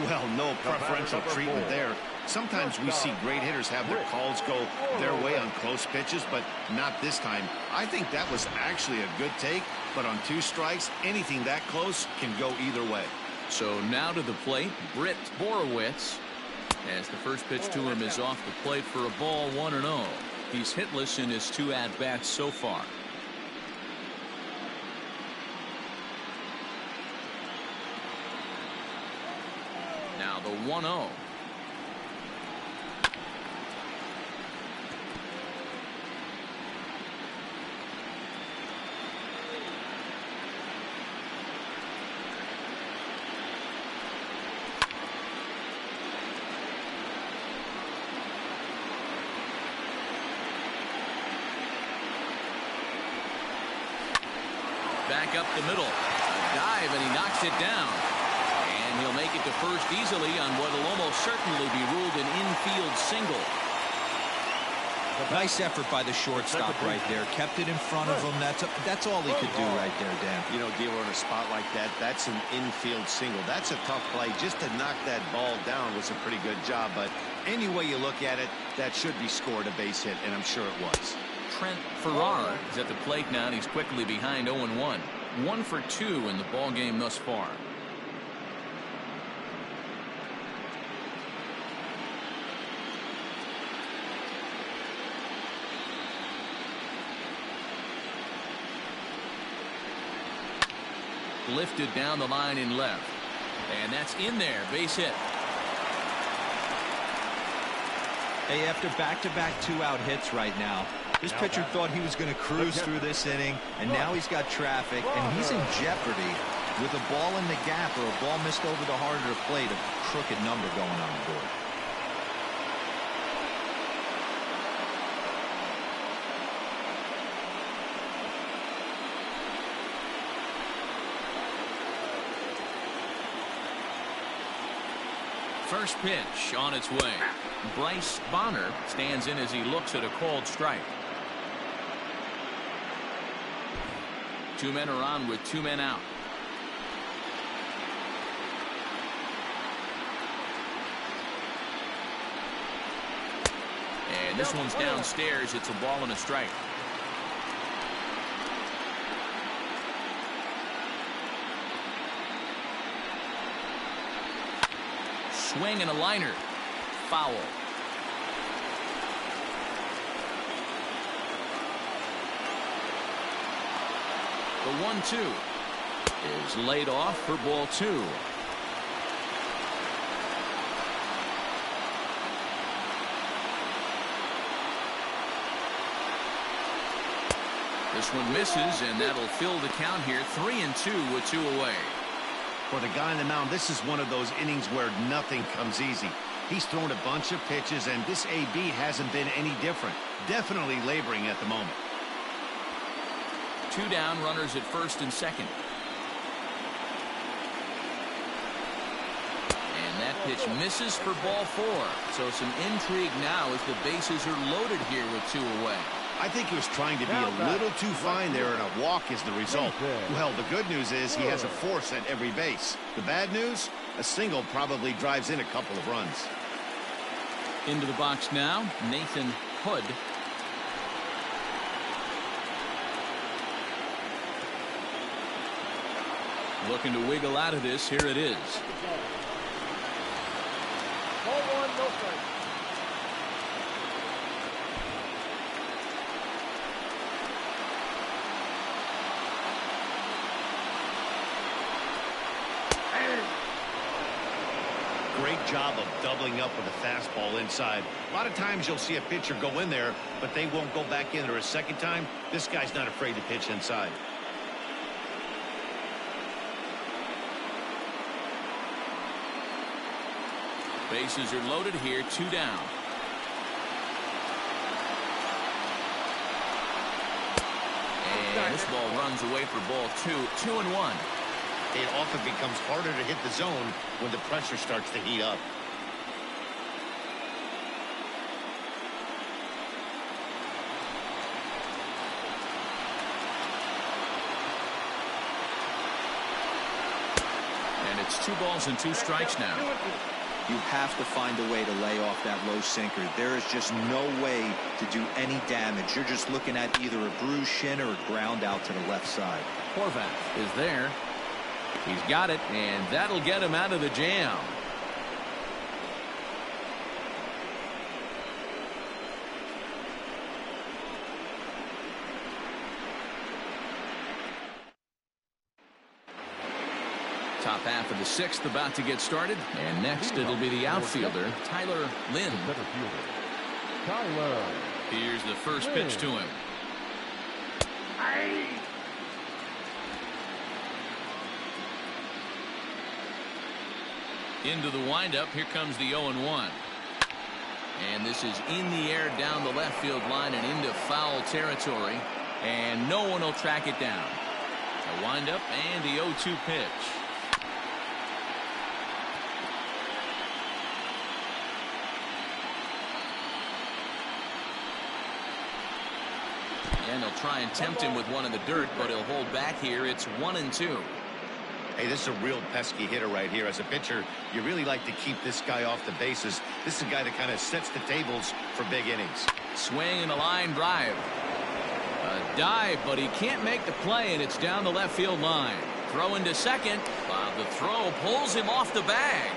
S2: Well, no preferential treatment there. Sometimes we see great hitters have their calls go their way on close pitches, but not this time. I think that was actually a good take, but on 2 strikes, anything that close can go either way.
S1: So now to the plate, Britt Borowitz. As the first pitch to him is off the plate for a ball, 1-0. He's hitless in his 2 at-bats so far. Now the 1-0. Back up the middle. A dive, and he knocks it down. And he'll make it to first easily on what will almost certainly be ruled an infield single.
S4: Nice effort by the shortstop right there. Kept it in front of him. That's all he could do right there, Dan.
S2: You know, dealer in a spot like that, that's an infield single. That's a tough play. Just to knock that ball down was a pretty good job. But any way you look at it, that should be scored a base hit, and I'm sure it was.
S1: Trent Farrar is at the plate now, and he's quickly behind 0-1. 1 for 2 in the ball game thus far. Lifted down the line in left. And that's in there. Base hit.
S4: Hey, after back-to-back 2-out hits right now, this pitcher thought he was going to cruise through this inning, and now he's got traffic, and he's in jeopardy with a ball in the gap or a ball missed over the heart of the plate, a crooked number going on the board.
S1: First pitch on its way. Bryce Bonner stands in as he looks at a called strike. 2 men are on with 2 men out. And this one's downstairs. It's a ball and a strike. Swing and a liner. Foul. The 1-2 is laid off for ball 2. This one misses, and that'll fill the count here. 3-2 with 2 away.
S2: For the guy on the mound, this is one of those innings where nothing comes easy. He's thrown a bunch of pitches, and this AB hasn't been any different. Definitely laboring at the moment.
S1: 2 down, runners at first and second. And that pitch misses for ball 4. So some intrigue now as the bases are loaded here with 2 away.
S2: I think he was trying to be a little too fine there, and a walk is the result. Well, the good news is he has a force at every base. The bad news, a single probably drives in a couple of runs.
S1: Into the box now, Nathan Hood. Looking to wiggle out of this. Here it is.
S6: Ball 1, no strike.
S2: Great job of doubling up with a fastball inside. A lot of times you'll see a pitcher go in there, but they won't go back in there a second time. This guy's not afraid to pitch inside.
S1: Bases are loaded here, 2 down. And this ball runs away for ball 2. 2-1.
S2: It often becomes harder to hit the zone when the pressure starts to heat up.
S1: And it's 2 balls and 2 strikes now.
S4: You have to find a way to lay off that low sinker. There is just no way to do any damage. You're just looking at either a bruised shin or a ground out to the left side.
S1: Horvath is there. He's got it, and that'll get him out of the jam. Top half of the 6th about to get started, and next it'll be the outfielder, Tyler Lynn.
S3: Center fielder, Tyler.
S1: Here's the first pitch to him. Into the windup. Here comes the 0-1. And this is in the air down the left field line and into foul territory. And no one will track it down. A windup and the 0-2 pitch. And they'll try and tempt him with one in the dirt, but he'll hold back here. It's 1-2.
S2: Hey, this is a real pesky hitter right here. As a pitcher, you really like to keep this guy off the bases. This is a guy that kind of sets the tables for big innings.
S1: Swing and a line drive. A dive, but he can't make the play, and it's down the left field line. Throw into second. The throw pulls him off the bag.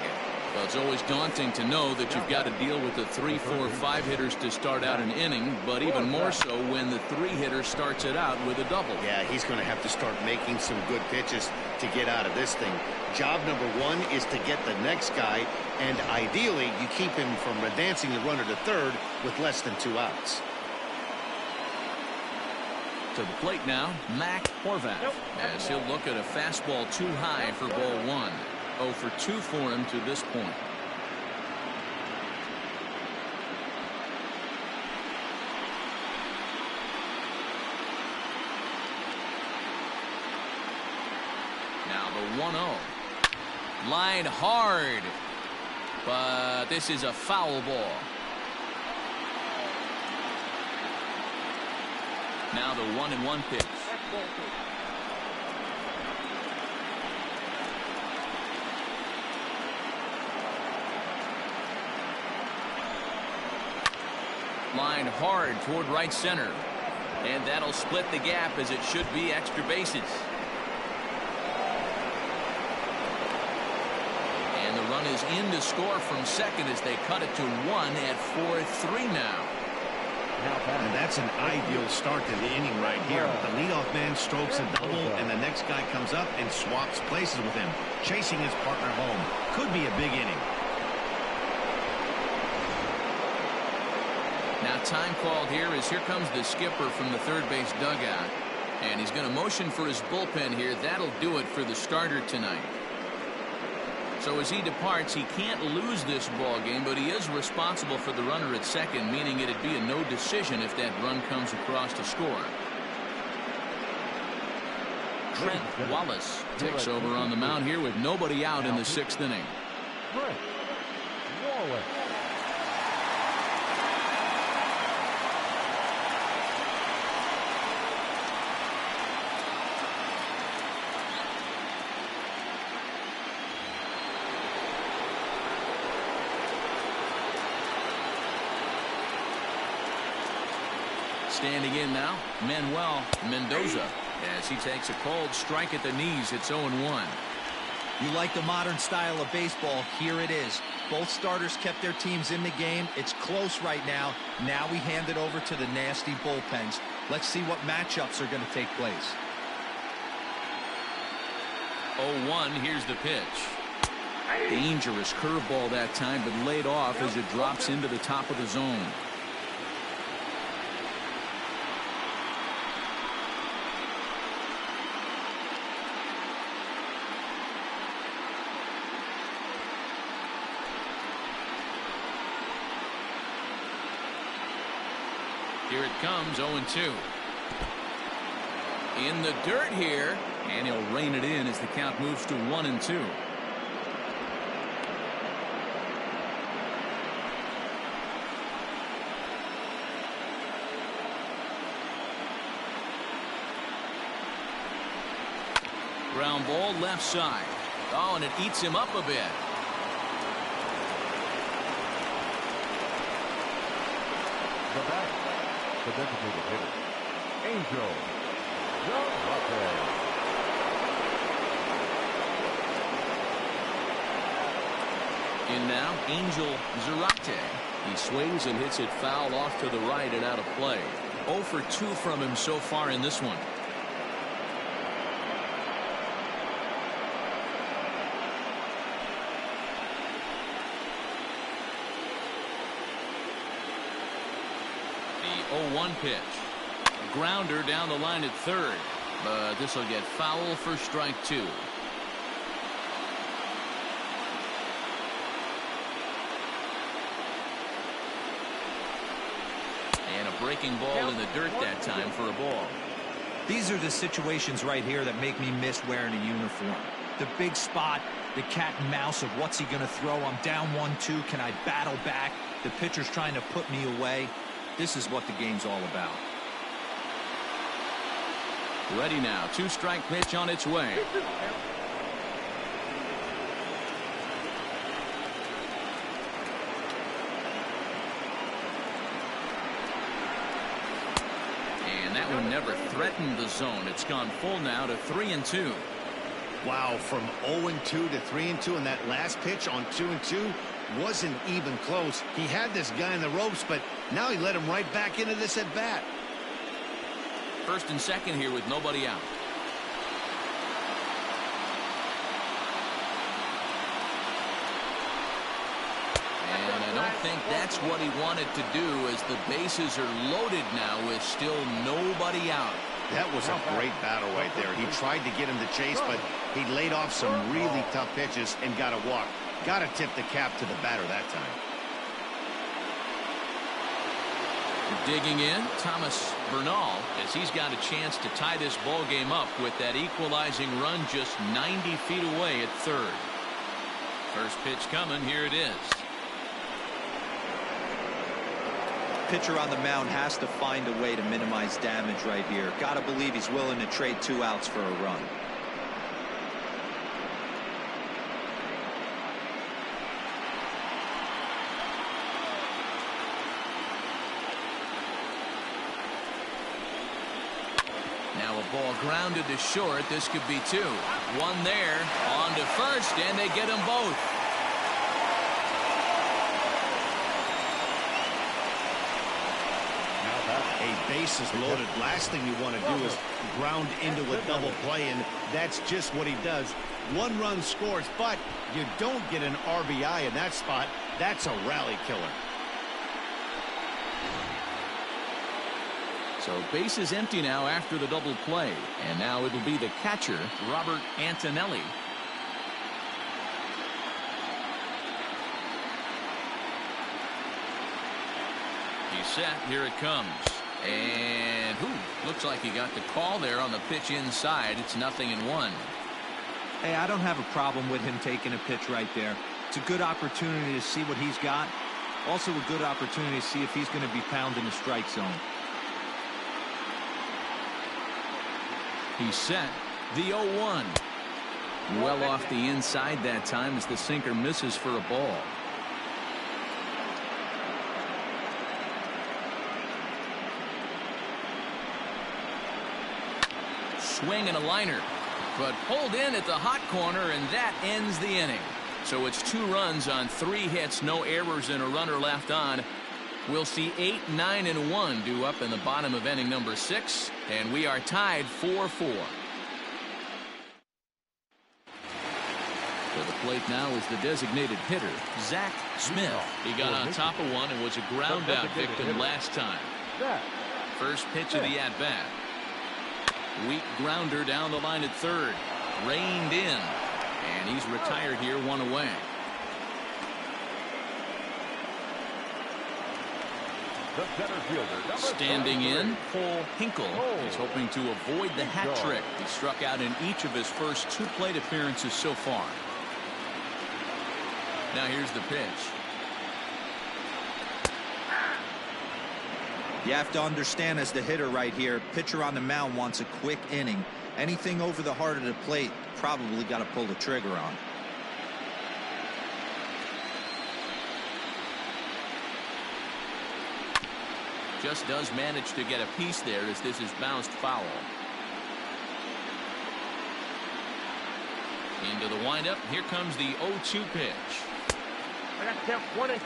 S1: Well, it's always daunting to know that you've got to deal with the 3, 4, 5 hitters to start out an inning, but even more so when the 3 hitter starts it out with a double.
S2: Yeah, he's going to have to start making some good pitches to get out of this thing. Job number 1 is to get the next guy, and ideally you keep him from advancing the runner to third with less than 2 outs.
S1: To the plate now, Mac Horvath, as he'll look at a fastball too high for ball 1. 0 for 2 for him to this point. Now the 1-0. Line hard. But this is a foul ball. Now the 1-1 pitch. Line hard toward right center. And that'll split the gap as it should be extra bases. And the run is in to score from second as they cut it to 1 at 4-3 now.
S2: And that's an ideal start to the inning right here. The leadoff man strokes a double, and the next guy comes up and swaps places with him, chasing his partner home. Could be a big inning. Now time called here as here comes the skipper from the third base dugout.
S1: And he's going to motion for his bullpen here. That'll do it for the starter tonight. So as he departs, he can't lose this ball game, but he is responsible for the runner at second, meaning it'd be a no decision if that run comes across to score. Trent Wallace takes over on the mound here with nobody out in the 6th inning.
S3: Trent Wallace.
S1: Standing in now, Manuel Mendoza, as he takes a cold strike at the knees. It's 0-1.
S4: You like the modern style of baseball? Here it is. Both starters kept their teams in the game. It's close right now. Now we hand it over to the nasty bullpens. Let's see what matchups are going to take place.
S1: 0-1. Here's the pitch. Dangerous curveball that time, but laid off as it drops into the top of the zone. Here it comes, 0-2. In the dirt here, and he'll rein it in as the count moves to 1-2. Ground ball left side. Oh, and it eats him up a bit.
S3: The back, the designated hitter, Angel Zarate.
S1: In now, Angel Zarate. He swings and hits it foul off to the right and out of play. 0 for 2 from him so far in this one. The 0-1 pitch. Grounder down the line at third, but this will get foul for strike 2. And a breaking ball in the dirt that time for a ball.
S4: These are the situations right here that make me miss wearing a uniform. The big spot, the cat and mouse of what's he going to throw. I'm down 1-2. Can I battle back? The pitcher's trying to put me away. This is what the game's all about.
S1: Ready now. 2-strike pitch on its way. And that one never threatened the zone. It's gone full now to 3-2.
S2: Wow, from 0-2 to 3-2, and that last pitch on 2-2 wasn't even close. He had this guy in the ropes, but now he let him right back into this at bat.
S1: First and second here with nobody out. And I don't think that's what he wanted to do, as the bases are loaded now with still nobody out.
S2: That was a great battle right there. He tried to get him to chase, but he laid off some really tough pitches and got a walk. Got to tip the cap to the batter that time.
S1: Digging in, Thomas Bernal, as he's got a chance to tie this ball game up with that equalizing run just 90 feet away at third. First pitch coming. Here it is.
S4: Pitcher on the mound has to find a way to minimize damage right here. Gotta believe he's willing to trade 2 outs for a run.
S1: Now a ball grounded to short. This could be 2. One there, on to first, and they get them both.
S2: A base is loaded. Last thing you want to do is ground into a double play, and that's just what he does. 1 run scores, but you don't get an RBI in that spot. That's a rally killer.
S1: So base is empty now after the double play. And now it'll be the catcher, Robert Antonelli. He's set. Here it comes. And looks like he got the call there on the pitch inside. It's 0-1.
S4: Hey, I don't have a problem with him taking a pitch right there. It's a good opportunity to see what he's got. Also a good opportunity to see if he's going to be pounding the strike zone.
S1: He's set. The 0-1. Well off the inside that time as the sinker misses for a ball. Swing and a liner, but pulled in at the hot corner, and that ends the inning. So it's 2 runs on 3 hits, no errors, and a runner left on. We'll see 8, 9, and 1 due up in the bottom of inning number 6, and we are tied 4-4. To the plate now is the designated hitter, Zach Smith. He got on top of one and was a ground out victim last time. First pitch of the at-bat. Weak grounder down the line at third. Reined in. And he's retired here, 1 away. Standing in, Cole Hinkle is hoping to avoid the hat trick. He struck out in each of his first 2 plate appearances so far. Now here's the pitch.
S4: You have to understand, as the hitter right here, pitcher on the mound wants a quick inning. Anything over the heart of the plate, probably got to pull the trigger on.
S1: Just does manage to get a piece there as this is bounced foul. Into the windup. Here comes the 0-2 pitch.
S6: I got count 1 and 2.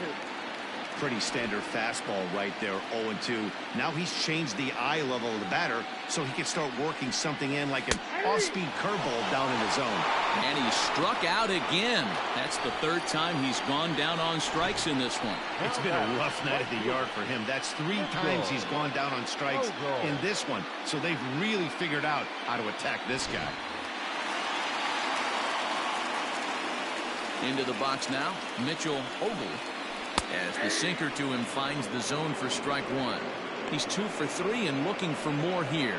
S2: Pretty standard fastball right there, 0-2. Now he's changed the eye level of the batter so he can start working something in like an off-speed curveball down in the zone.
S1: And he struck out again. That's the 3rd time he's gone down on strikes in this one.
S2: It's been a rough night at the yard for him. That's 3 times he's gone down on strikes in this one. So they've really figured out how to attack this guy.
S1: Into the box now, Mitchell Ogle. As the sinker to him finds the zone for strike 1. He's 2 for 3 and looking for more here.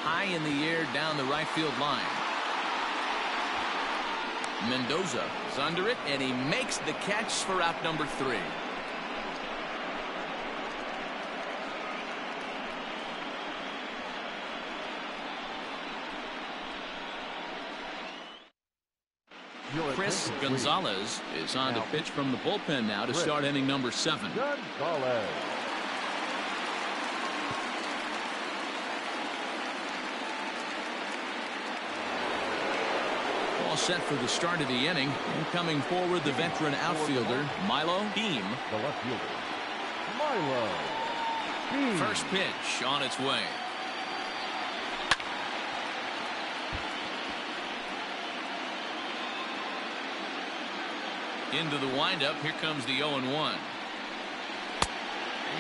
S1: High in the air down the right field line. Mendoza is under it, and he makes the catch for out number 3. Chris Gonzalez is on to pitch from the bullpen now to start inning number 7.
S3: Gonzalez.
S1: All set for the start of the inning. And coming forward, the veteran outfielder, Milo Beam.
S3: The left fielder, Milo Beam.
S1: First pitch on its way. Into the windup. Here comes the 0-1.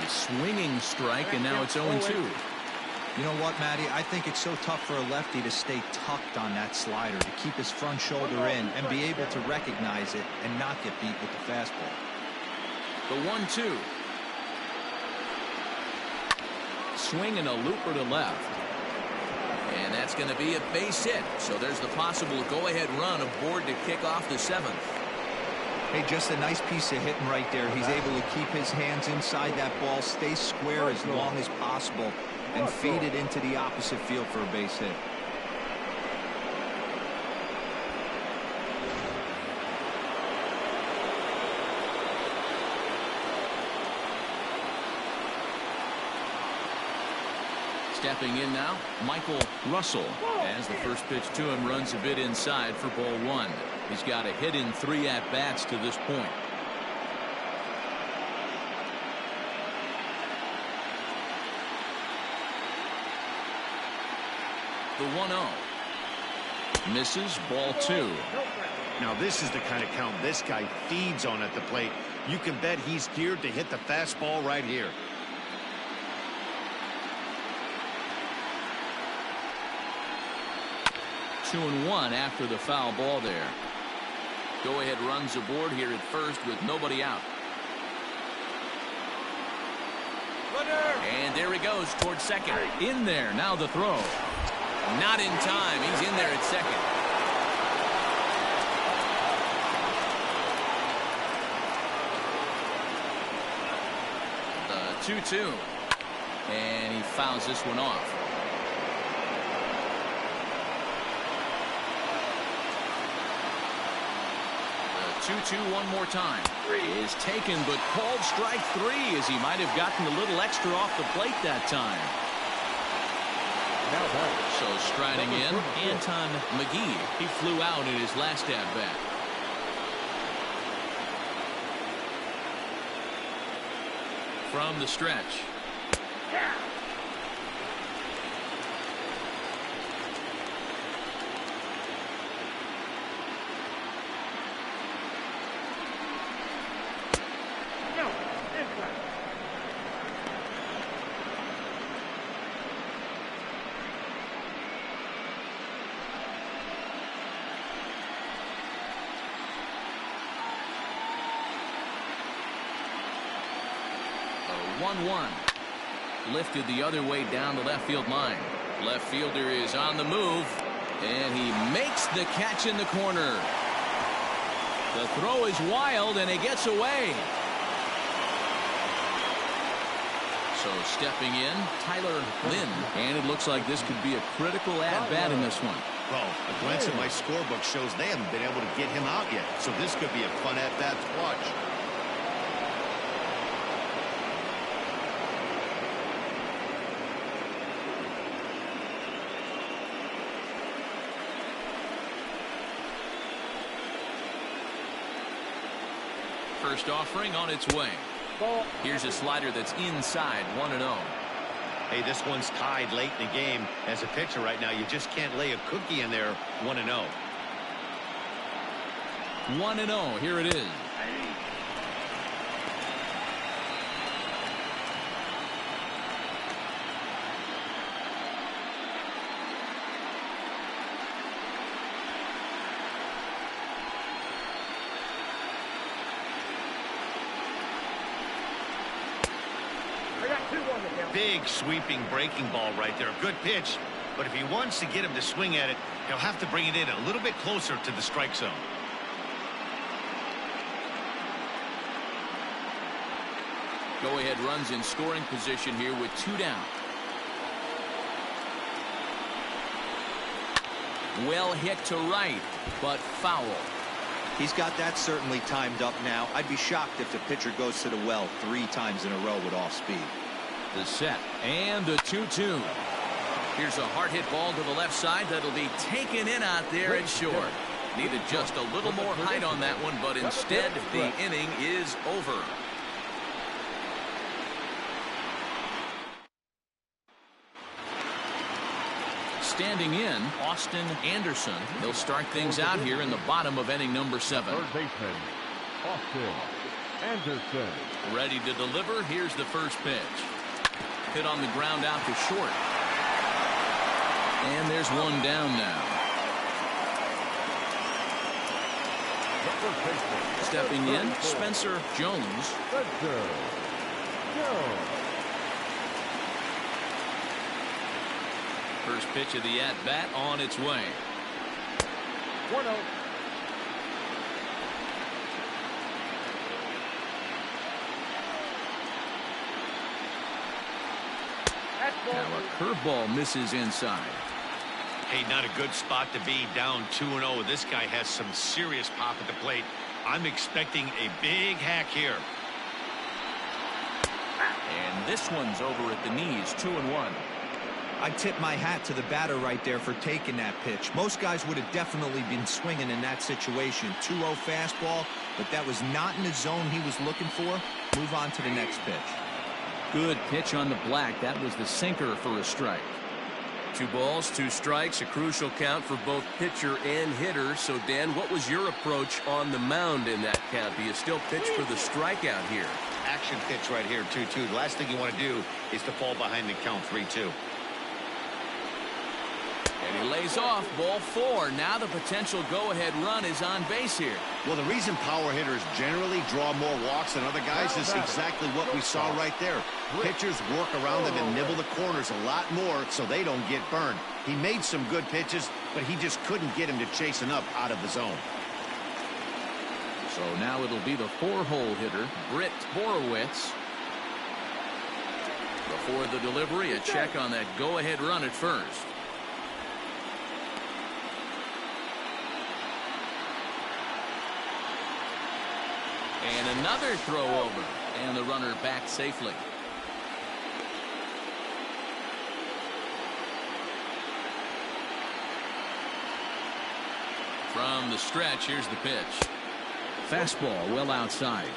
S1: A swinging strike, and now it's 0-2.
S4: You know what, Matty? I think it's so tough for a lefty to stay tucked on that slider, to keep his front shoulder in and be able to recognize it and not get beat with the fastball.
S1: The 1-2. Swing and a looper to left. And that's going to be a base hit. So there's the possible go-ahead run aboard to kick off the 7th.
S4: Hey, just a nice piece of hitting right there. He's able to keep his hands inside that ball, stay square as long as possible, and feed it into the opposite field for a base hit.
S1: Stepping in now, Michael Russell, as the first pitch to him runs a bit inside for ball 1. He's got a hit in 3 at-bats to this point. The 1-0. Misses, ball 2.
S2: Now this is the kind of count this guy feeds on at the plate. You can bet he's geared to hit the fastball right here.
S1: Two and one after the foul ball there. Go ahead runs aboard here at first with nobody out. And there he goes towards second. In there, now the throw. Not in time. He's in there at second. The 2-2. And he fouls this one off. The 2-2 one more time. Is taken, but called strike 3 as he might have gotten a little extra off the plate that time. So striding in, Anton McGee. He flew out in his last at-bat. From the stretch. A 1-1. Lifted the other way down the left field line. Left fielder is on the move, and he makes the catch in the corner. The throw is wild, and it gets away. So stepping in, Tyler Lynn, and it looks like this could be a critical at-bat in this one.
S2: Well, a glance at my scorebook shows they haven't been able to get him out yet, so this could be a fun at-bat to watch.
S1: First offering on its way. Here's a slider that's inside, 1-0.
S2: Hey, this one's tied late in the game. As a pitcher right now, you just can't lay a cookie in there. 1-0.
S1: 1-0. Here it is.
S2: Big sweeping breaking ball right there. Good pitch. But if he wants to get him to swing at it, he'll have to bring it in a little bit closer to the strike zone.
S1: Go ahead runs in scoring position here with 2 down. Well hit to right, but foul.
S4: He's got that certainly timed up now. I'd be shocked if the pitcher goes to the well 3 times in a row with off speed.
S1: The set and the 2-2. Here's a hard hit ball to the left side that'll be taken in out there at short. Needed just a little more height on that one, but instead the inning is over. Standing in, Austin Anderson. He'll start things out here in the bottom of inning number 7.
S3: Third baseman, Austin Anderson.
S1: Ready to deliver. Here's the first pitch. Hit on the ground out to short. And there's one down now. Stepping in, Spencer Jones. First pitch of the at-bat on its way.
S6: 1-0.
S1: Now a curveball misses inside.
S2: Hey, not a good spot to be, down 2-0. This guy has some serious pop at the plate. I'm expecting a big hack here.
S1: And this one's over at the knees, 2-1.
S4: I'd tip my hat to the batter right there for taking that pitch. Most guys would have definitely been swinging in that situation. 2-0 fastball, but that was not in the zone he was looking for. Move on to the next pitch.
S1: Good pitch on the black. That was the sinker for a strike. 2 balls, 2 strikes, a crucial count for both pitcher and hitter. So, Dan, what was your approach on the mound in that count? Do you still pitch for the strikeout here?
S2: Action pitch right here, 2-2. The last thing you want to do is to fall behind the count 3-2.
S1: And he lays off, ball 4. Now the potential go-ahead run is on base here.
S2: Well, the reason power hitters generally draw more walks than other guys is exactly what we saw right there. Pitchers work around them and nibble the corners a lot more so they don't get burned. He made some good pitches, but he just couldn't get him to chase enough out of the zone.
S1: So now it'll be the 4-hole hitter, Britt Borowitz. Before the delivery, a check on that go-ahead run at first. And another throw over, and the runner back safely. From the stretch, here's the pitch. Fastball well outside.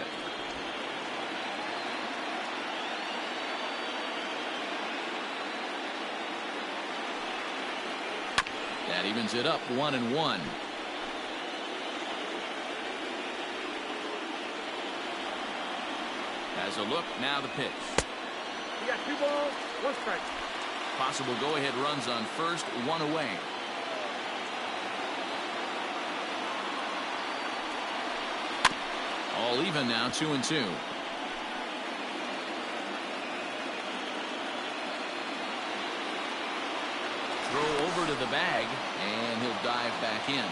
S1: That evens it up 1-1. Has a look, now the pitch.
S6: You got 2 balls, 1 strike.
S1: Possible go-ahead runs on first, 1 away. All even now, 2-2. Throw over to the bag, and he'll dive back in.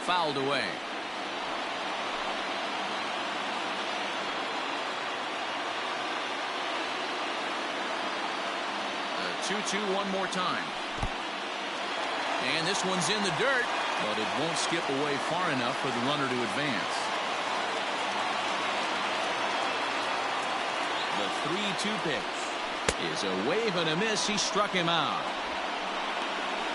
S1: Fouled away. The 2-2 one more time. And this one's in the dirt, but it won't skip away far enough for the runner to advance. The 3-2 pitch is a wave and a miss. He struck him out.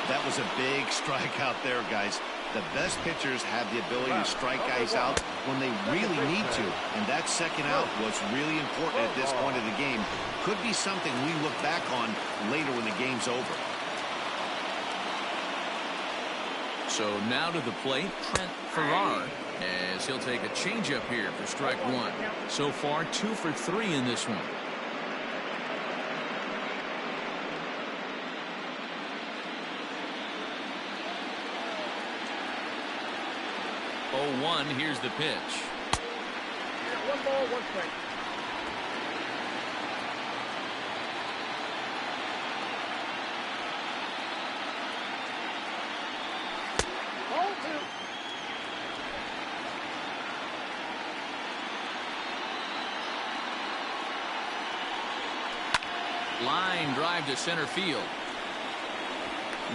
S2: That was a big strikeout there, guys. The best pitchers have the ability to strike guys out when they really need to, and that second out was really important at this point of the game. Could be something we look back on later when the game's over.
S1: So now to the plate, Trent Farrar, as he'll take a changeup here for strike 1. So far, 2 for 3 in this one. 0-1, here's the pitch.
S6: 1 ball, 1 strike. Ball 2.
S1: Line drive to center field.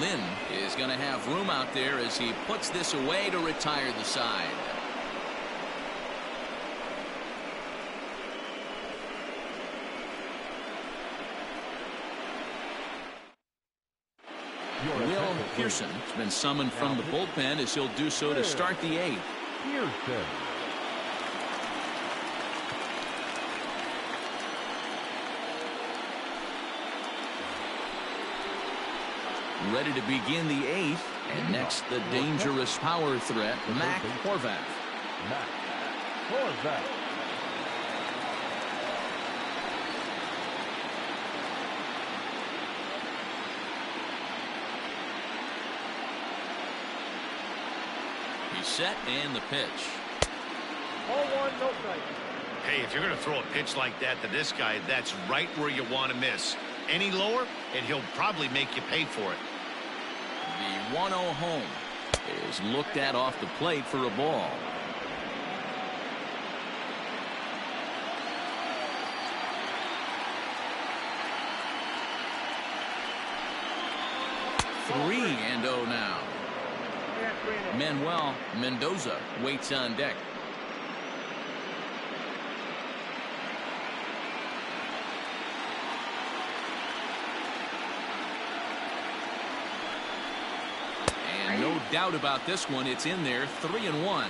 S1: Lynn is going to have room out there as he puts this away to retire the side. Will Pearson has been summoned from the bullpen as he'll do so to start the 8th.
S3: Pearson.
S1: Ready to begin the 8th, and next the dangerous power threat, Mac Horvath.
S3: Mac Horvath.
S1: He's set, and the pitch.
S6: Ball 1, no strike.
S2: Hey, if you're going to throw a pitch like that to this guy, that's right where you want to miss. Any lower, and he'll probably make you pay for it.
S1: The 1-0 home is looked at off the plate for a ball. Three and 0 now. Manuel Mendoza waits on deck. And no doubt about this one. It's in there, 3-1.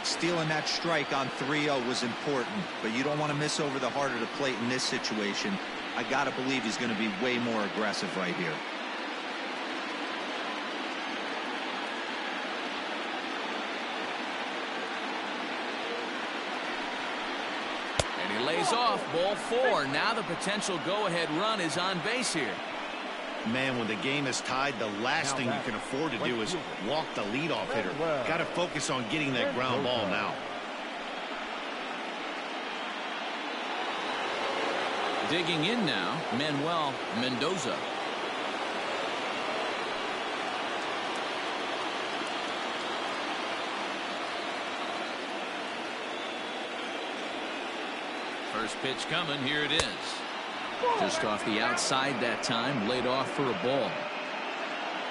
S4: Stealing that strike on 3-0 was important, but you don't want to miss over the heart of the plate in this situation. I got to believe he's going to be way more aggressive right here.
S1: And he lays off, ball 4. Now the potential go-ahead run is on base here.
S2: Man, when the game is tied, the last thing you can afford to do is walk the leadoff hitter. Got to focus on getting that ground ball now.
S1: Digging in now, Manuel Mendoza. First pitch coming, here it is. Just off the outside that time, laid off for a ball.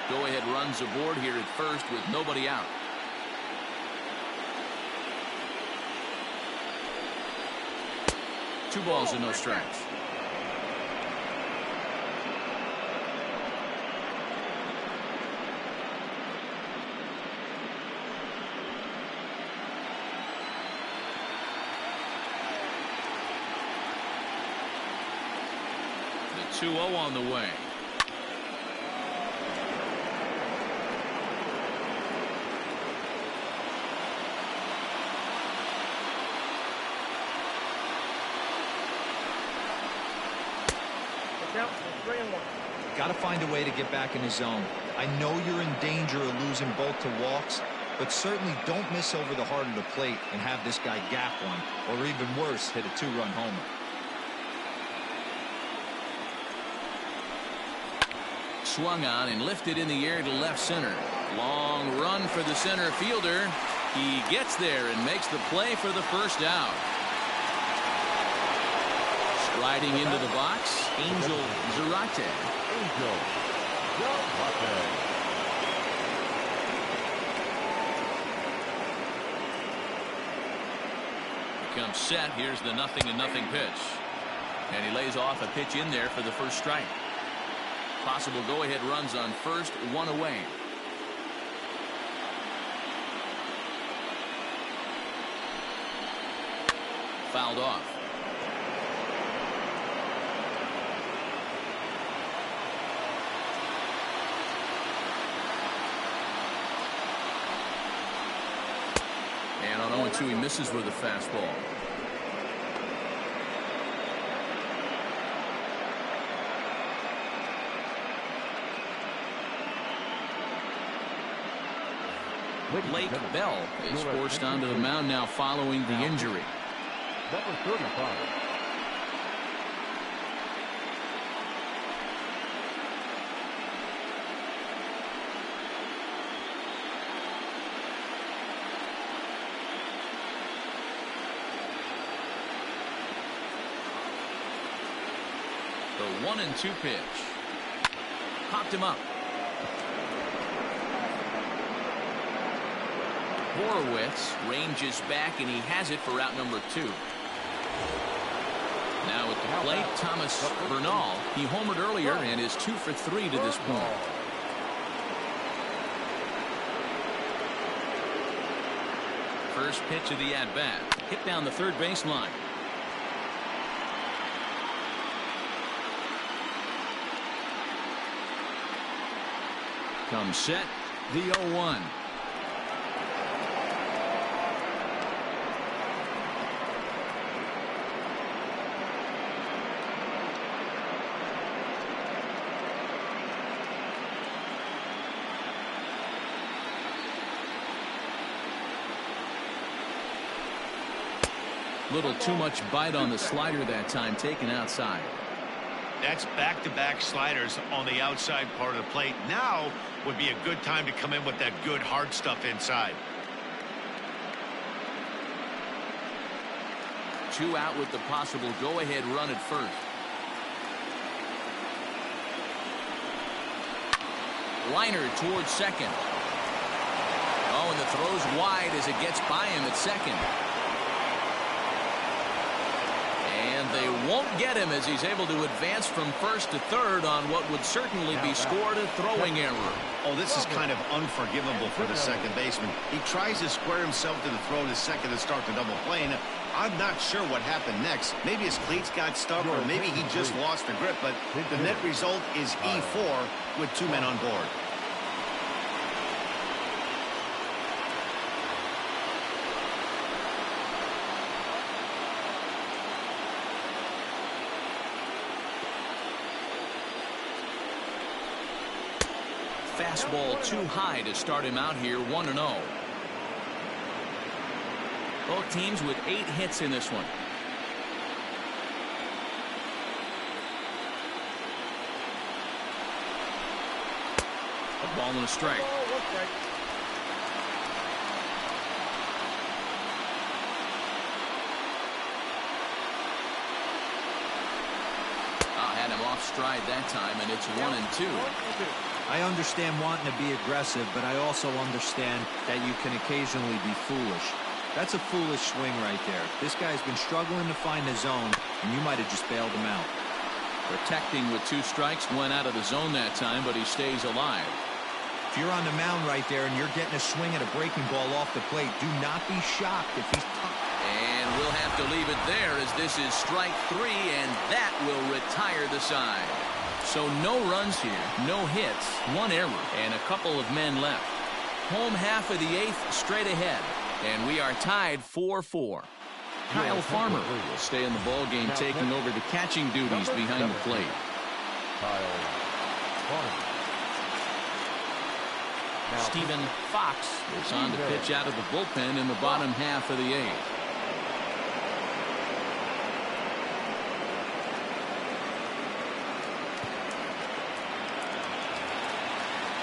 S1: Go-ahead runs aboard here at first with nobody out. Two balls and no strikes. The 2-0 on the way.
S4: Got to find a way to get back in the zone. I know you're in danger of losing both to walks, but certainly don't miss over the heart of the plate and have this guy gap one, or even worse, hit a 2-run homer.
S1: Swung on and lifted in the air to left center. Long run for the center fielder. He gets there and makes the play for the first out. Striding into the box, Angel Zarate. Becomes set. Here's the 0-0 pitch. And he lays off a pitch in there for the first strike. Possible go-ahead runs on first, one away. Fouled off. And on 0-2, he misses with a fastball. Blake Bell is forced onto the mound now following the injury.
S3: Number 35.
S1: The 1-2 pitch. Popped him up. Horowitz ranges back, and he has it for out number 2. Now at the plate, Thomas Bernal. He homered earlier and is 2 for 3 to this point. First pitch of the at-bat. Hit down the third baseline. Comes set, the 0-1. Little too much bite on the slider that time, taken outside.
S2: That's back-to-back sliders on the outside part of the plate. Now would be a good time to come in with that good hard stuff inside.
S1: 2 out with the possible go-ahead run at first. Liner towards second. Oh, and the throw's wide as it gets by him at second. And they Won't get him as he's able to advance from first to third on what would certainly be scored a throwing error.
S2: Oh, this is kind of unforgivable for the second baseman. He tries to square himself to the throw to second to start the double play, and I'm not sure what happened next. Maybe his cleats got stuck, or maybe he just lost the grip, but the net result is E4 with 2 men on board.
S1: Fastball too high to start him out here, 1-0. Both teams with 8 hits in this one. A ball and a strike. Had him off stride that time, and it's 1-2.
S4: I understand wanting to be aggressive, but I also understand that you can occasionally be foolish. That's a foolish swing right there. This guy's been struggling to find the zone, and you might have just bailed him out.
S1: Protecting with 2 strikes, went out of the zone that time, but he stays alive.
S4: If you're on the mound right there and you're getting a swing at a breaking ball off the plate, do not be shocked if he's...
S1: And we'll have to leave it there as this is strike 3, and that will retire the side. So no runs here, no hits, 1 error, and a couple of men left. Home half of the 8th straight ahead, and we are tied 4-4. Kyle Farmer will stay in the ball game, taking over the catching duties behind the plate.
S3: Kyle Farmer.
S1: Stephen Fox is on to pitch out of the bullpen in the bottom half of the 8th.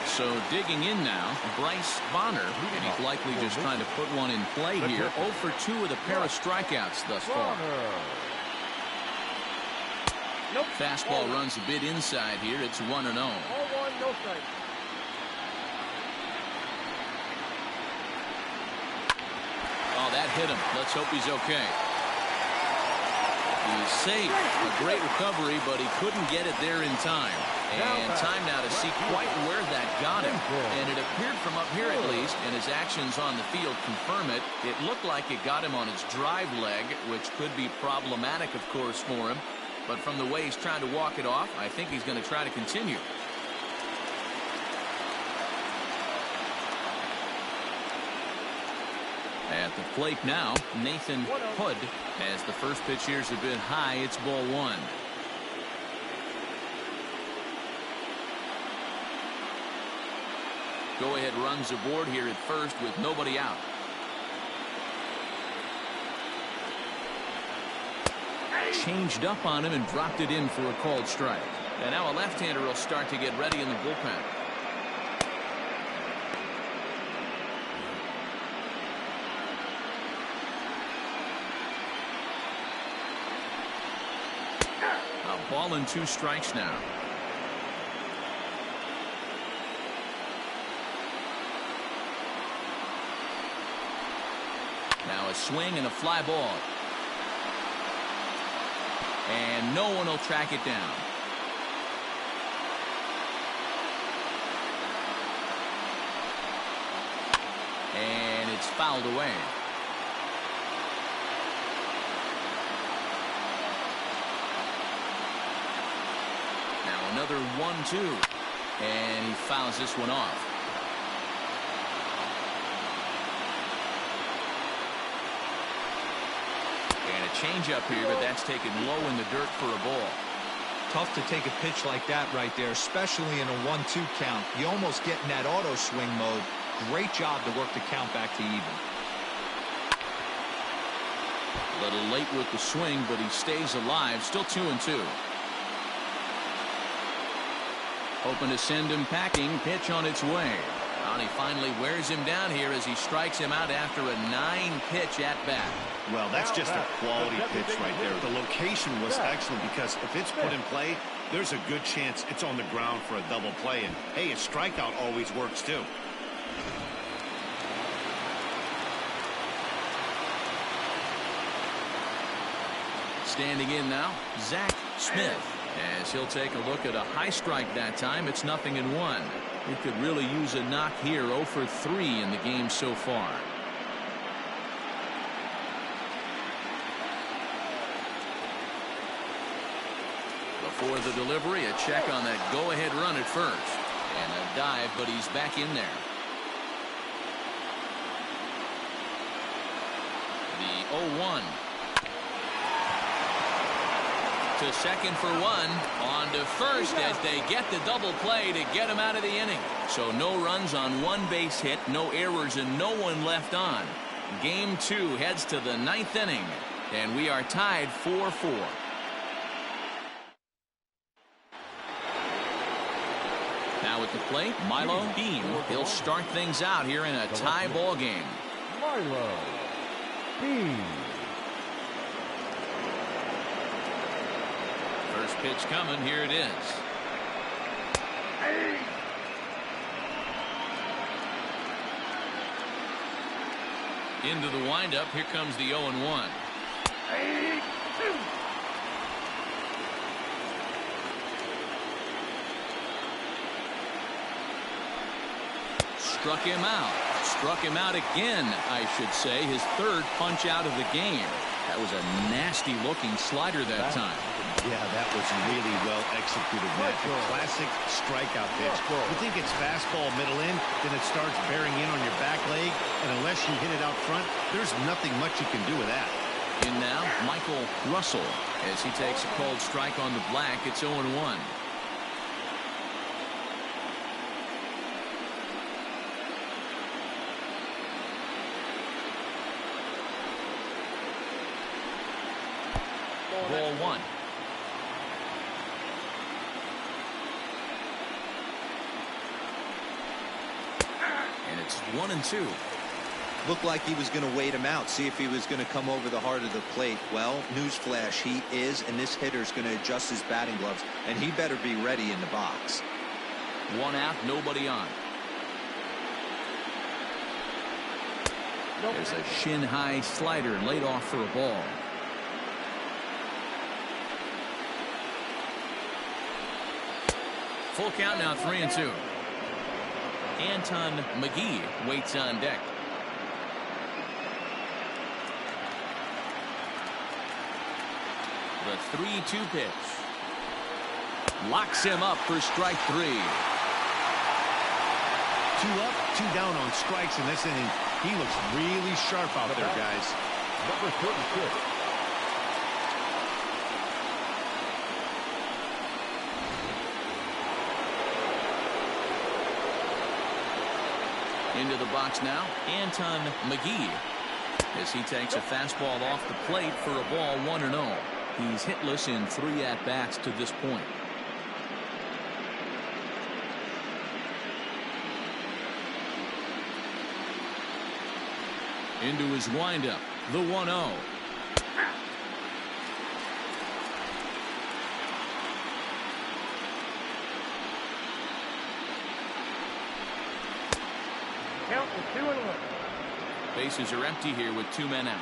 S1: So digging in now, Bryce Bonner, and he's likely just trying to put one in play here. 0 for 2 with a pair of strikeouts thus far. Fastball runs a bit inside here. It's 1-0.
S6: 0-1, no strike.
S1: Oh, that hit him. Let's hope he's okay. He's safe. A great recovery, but he couldn't get it there in time. And time now to see quite where that got him. And it appeared from up here at least, and his actions on the field confirm it. It looked like it got him on his drive leg, which could be problematic, of course, for him. But from the way he's trying to walk it off, I think he's going to try to continue. At the plate now, Nathan Hood, as the first pitch here's a bit high. It's ball 1. Go-ahead runs aboard here at first with nobody out. Changed up on him and dropped it in for a called strike. And now a left-hander will start to get ready in the bullpen. A ball and 2 strikes now. Now a swing and a fly ball. And no one will track it down. And it's fouled away. Now another 1-2. And he fouls this one off. Change up here, but that's taken low in the dirt for a ball.
S4: Tough to take a pitch like that right there, especially in a 1-2 count. You almost get in that auto swing mode. Great job to work the count back to even.
S1: A little late with the swing, but he stays alive. Still 2-2. Hoping to send him packing. Pitch on its way. And he finally wears him down here as he strikes him out after a 9-pitch at bat.
S2: Well, that's just a quality pitch right there. The location was excellent because if it's put in play, there's a good chance it's on the ground for a double play. And hey, a strikeout always works too.
S1: Standing in now, Zach Smith, as he'll take a look at a high strike that time. It's 0-1. He could really use a knock here. 0 for 3 in the game so far. Before the delivery, a check on that go-ahead run at first. And a dive, but he's back in there. The 0-1. To second for 1. On to first as they get the double play to get him out of the inning. So no runs on one base hit, no errors, and no one left on. Game 2 heads to the 9th inning. And we are tied 4-4. Now at the plate, Milo Beam. He'll start things out here in a tie ball game.
S3: Milo Beam.
S1: First pitch coming. Here it is. Into the windup. Here comes the 0-1. Struck him out. Struck him out again, I should say. His third punch out of the game. That was a nasty looking slider that time.
S2: Yeah, that was really well executed, Matt. A classic strikeout pitch. You think it's fastball middle in, then it starts bearing in on your back leg, and unless you hit it out front, there's nothing much you can do with that.
S1: In now, Michael Russell, as he takes a cold strike on the black. It's 0-1. Ball 1. And it's 1-2.
S4: Looked like he was going to wait him out, see if he was going to come over the heart of the plate. Well, newsflash, he is, and this hitter's going to adjust his batting gloves, and he better be ready in the box.
S1: 1 out, nobody on. There's a shin-high slider laid off for a ball. Full count now, 3-2. Anton McGee waits on deck. The 3-2 pitch. Locks him up for strike 3.
S2: 2 up, 2 down on strikes in this inning. He looks really sharp out there, guys.
S3: Number 36.
S1: Into the box now, Anton McGee, as he takes a fastball off the plate for a ball. 1-0. He's hitless in 3 at-bats to this point. Into his windup, the 1-0.
S6: Count is 2-1.
S1: Bases are empty here with 2 men out.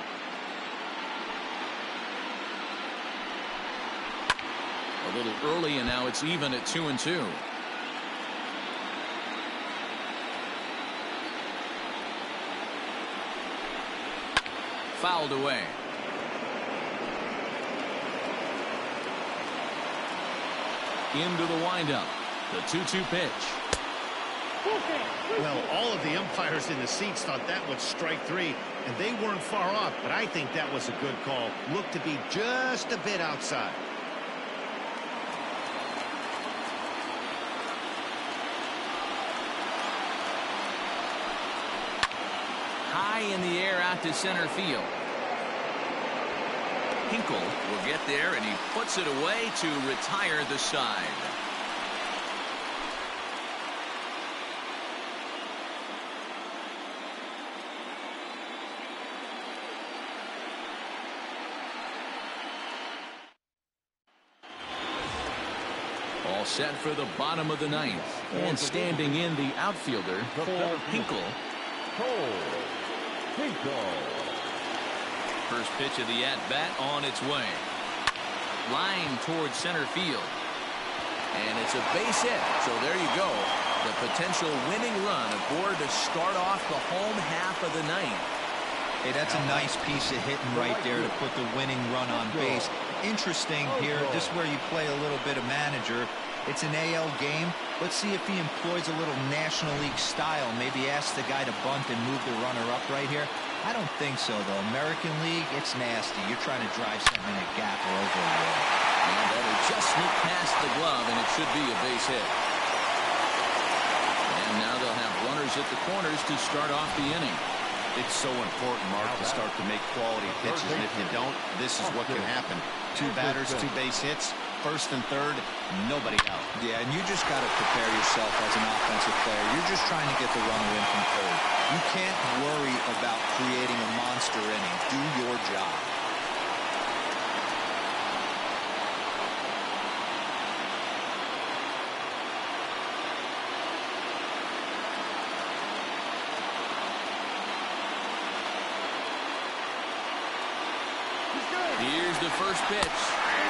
S1: A little early, and now it's even at 2-2. Fouled away. Into the windup. The 2-2 pitch.
S2: Well, all of the umpires in the seats thought that was strike 3, and they weren't far off, but I think that was a good call. Looked to be just a bit outside.
S1: High in the air out to center field. Hinkle will get there, and he puts it away to retire the side. All set for the bottom of the 9th. And standing in the outfielder, Cole Hinkle.
S3: Hinkle.
S1: First pitch of the at-bat on its way. line towards center field. And it's a base hit. So there you go. The potential winning run aboard to start off the home half of the ninth.
S4: Hey, that's a nice piece of hitting right there to put the winning run on base. Interesting here. This is where you play a little bit of manager. It's an AL game. Let's see if he employs a little National League style. Maybe ask the guy to bunt and move the runner up right here. I don't think so, though. American League, it's nasty. You're trying to drive something in a gap or over a wall.
S1: And that'll just sneak past the glove, and it should be a base hit. And now they'll have runners at the corners to start off the inning.
S2: It's so important, Mark, to start to make quality pitches, and if you don't, this is what can happen. 2 batters, 2 base hits, first and third, nobody out.
S4: Yeah, and you just got to prepare yourself as an offensive player. You're just trying to get the runner in from third. You can't worry about creating a monster inning. Do your job.
S1: Here's the first pitch.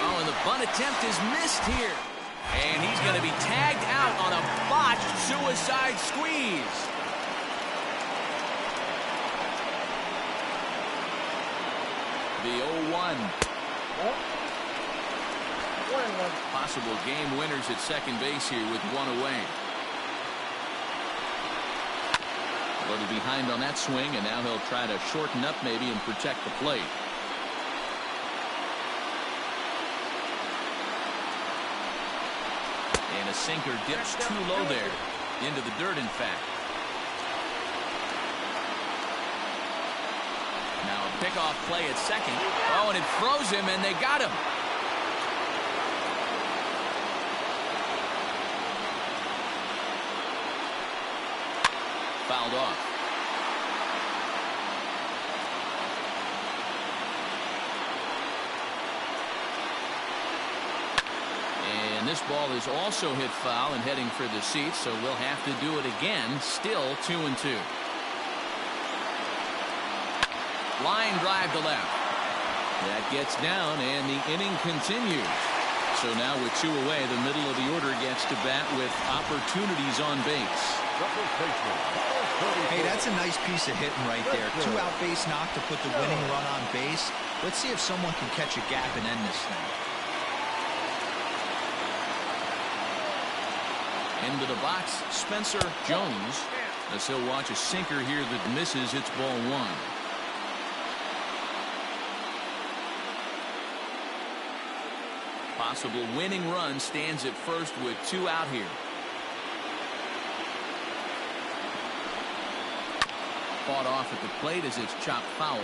S1: Oh, and the bunt attempt is missed here. And he's going to be tagged out on a botched suicide squeeze. The 0-1. Possible game winners at second base here with 1 away. A little behind on that swing, and now he'll try to shorten up maybe and protect the plate. And a sinker dips too low there. Into the dirt, in fact. Now a pickoff play at second. Oh, and it froze him, and they got him. Fouled off. And this ball is also hit foul and heading for the seats, so we'll have to do it again. Still 2-2. Line drive to left. That gets down, and the inning continues. So now with 2 away, the middle of the order gets to bat with opportunities on base.
S4: Hey, that's a nice piece of hitting right there. 2 out base knock to put the winning run on base. Let's see if someone can catch a gap and end this thing.
S1: Into the box, Spencer Jones. As he'll watch a sinker here that misses. It's ball 1. Possible winning run stands at first with 2 out here. Fought off at the plate as it's chopped foul.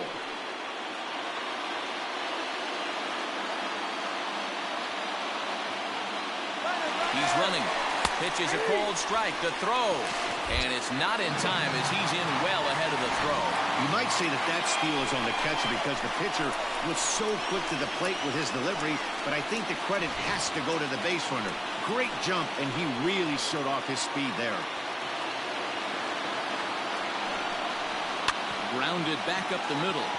S1: He's running. Pitches a cold strike. The throw. And it's not in time as he's in well ahead of the throw.
S2: You might say that that steal is on the catcher because the pitcher was so quick to the plate with his delivery, but I think the credit has to go to the base runner. Great jump, and he really showed off his speed there.
S1: Grounded back up the middle.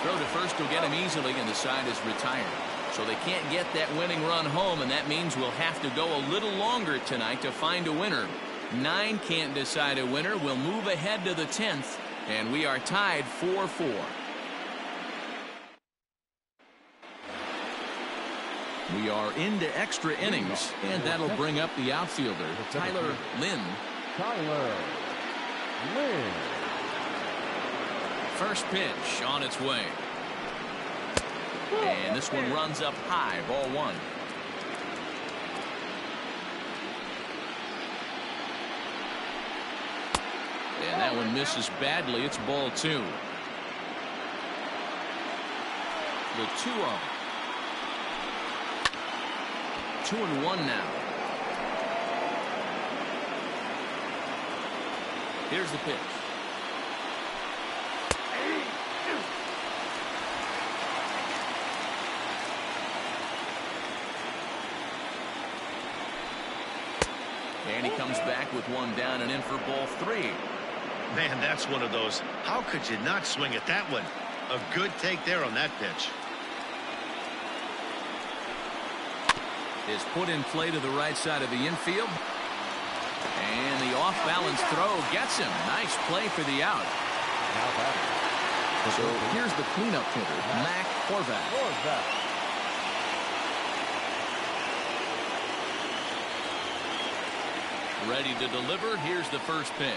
S1: Throw to first will get him easily, and the side is retired. So they can't get that winning run home, and that means we'll have to go a little longer tonight to find a winner. 9 can't decide a winner. We'll move ahead to the 10th, and we are tied 4-4. We are into extra innings, and that'll bring up the outfielder, Tyler Lynn. First pitch on its way. And this one runs up high, ball 1. And that one misses badly. It's ball 2. The 2-0. 2-1 now. Here's the pitch. And he comes back with 1 down and in for ball 3.
S2: Man, that's one of those. How could you not swing at that one? A good take there on that pitch.
S1: is put in play to the right side of the infield. And the off-balance throw gets him. Nice play for the out. So here's the cleanup hitter, Mac Horvath. Ready to deliver. Here's the first pitch.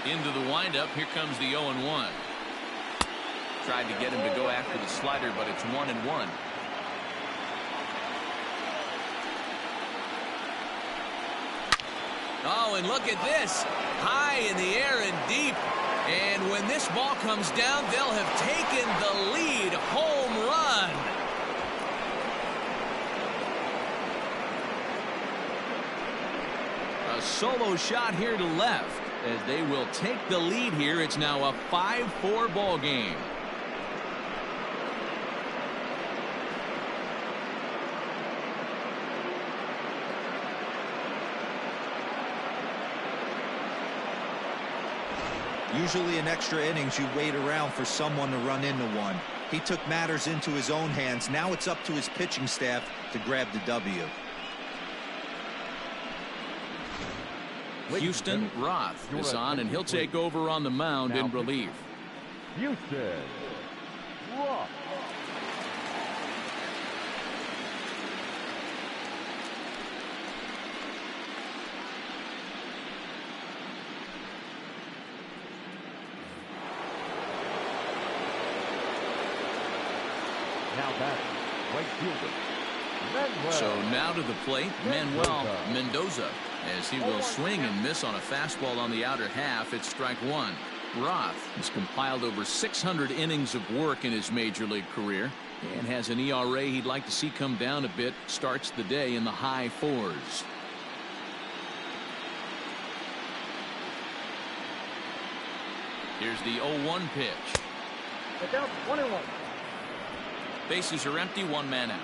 S1: Into the windup. Here comes the 0-1. Tried to get him to go after the slider, but it's 1-1. Oh, and look at this. High in the air and deep. And when this ball comes down, they'll have taken the lead. Home run. A solo shot here to left as they will take the lead here. It's now a 5-4 ball game.
S4: Usually in extra innings, you wait around for someone to run into one. He took matters into his own hands. Now it's up to his pitching staff to grab the W.
S1: Houston Roth is on, and he'll take over on the mound in relief.
S3: Houston Roth. Now back, right fielder. Manuel.
S1: So now to the plate, Manuel Mendoza, as he will swing and miss on a fastball on the outer half. It's strike one. Roth has compiled over 600 innings of work in his major league career and has an ERA he'd like to see come down a bit. Starts the day in the high 4s. Here's the 0-1 pitch.
S6: Get down, 1-1.
S1: Bases are empty, one man out.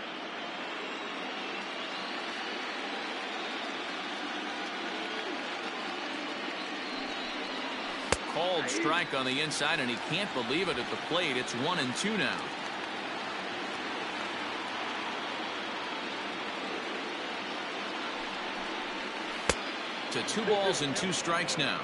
S1: Called strike on the inside, and he can't believe it at the plate. It's 1-2 now. To 2 balls and 2 strikes now.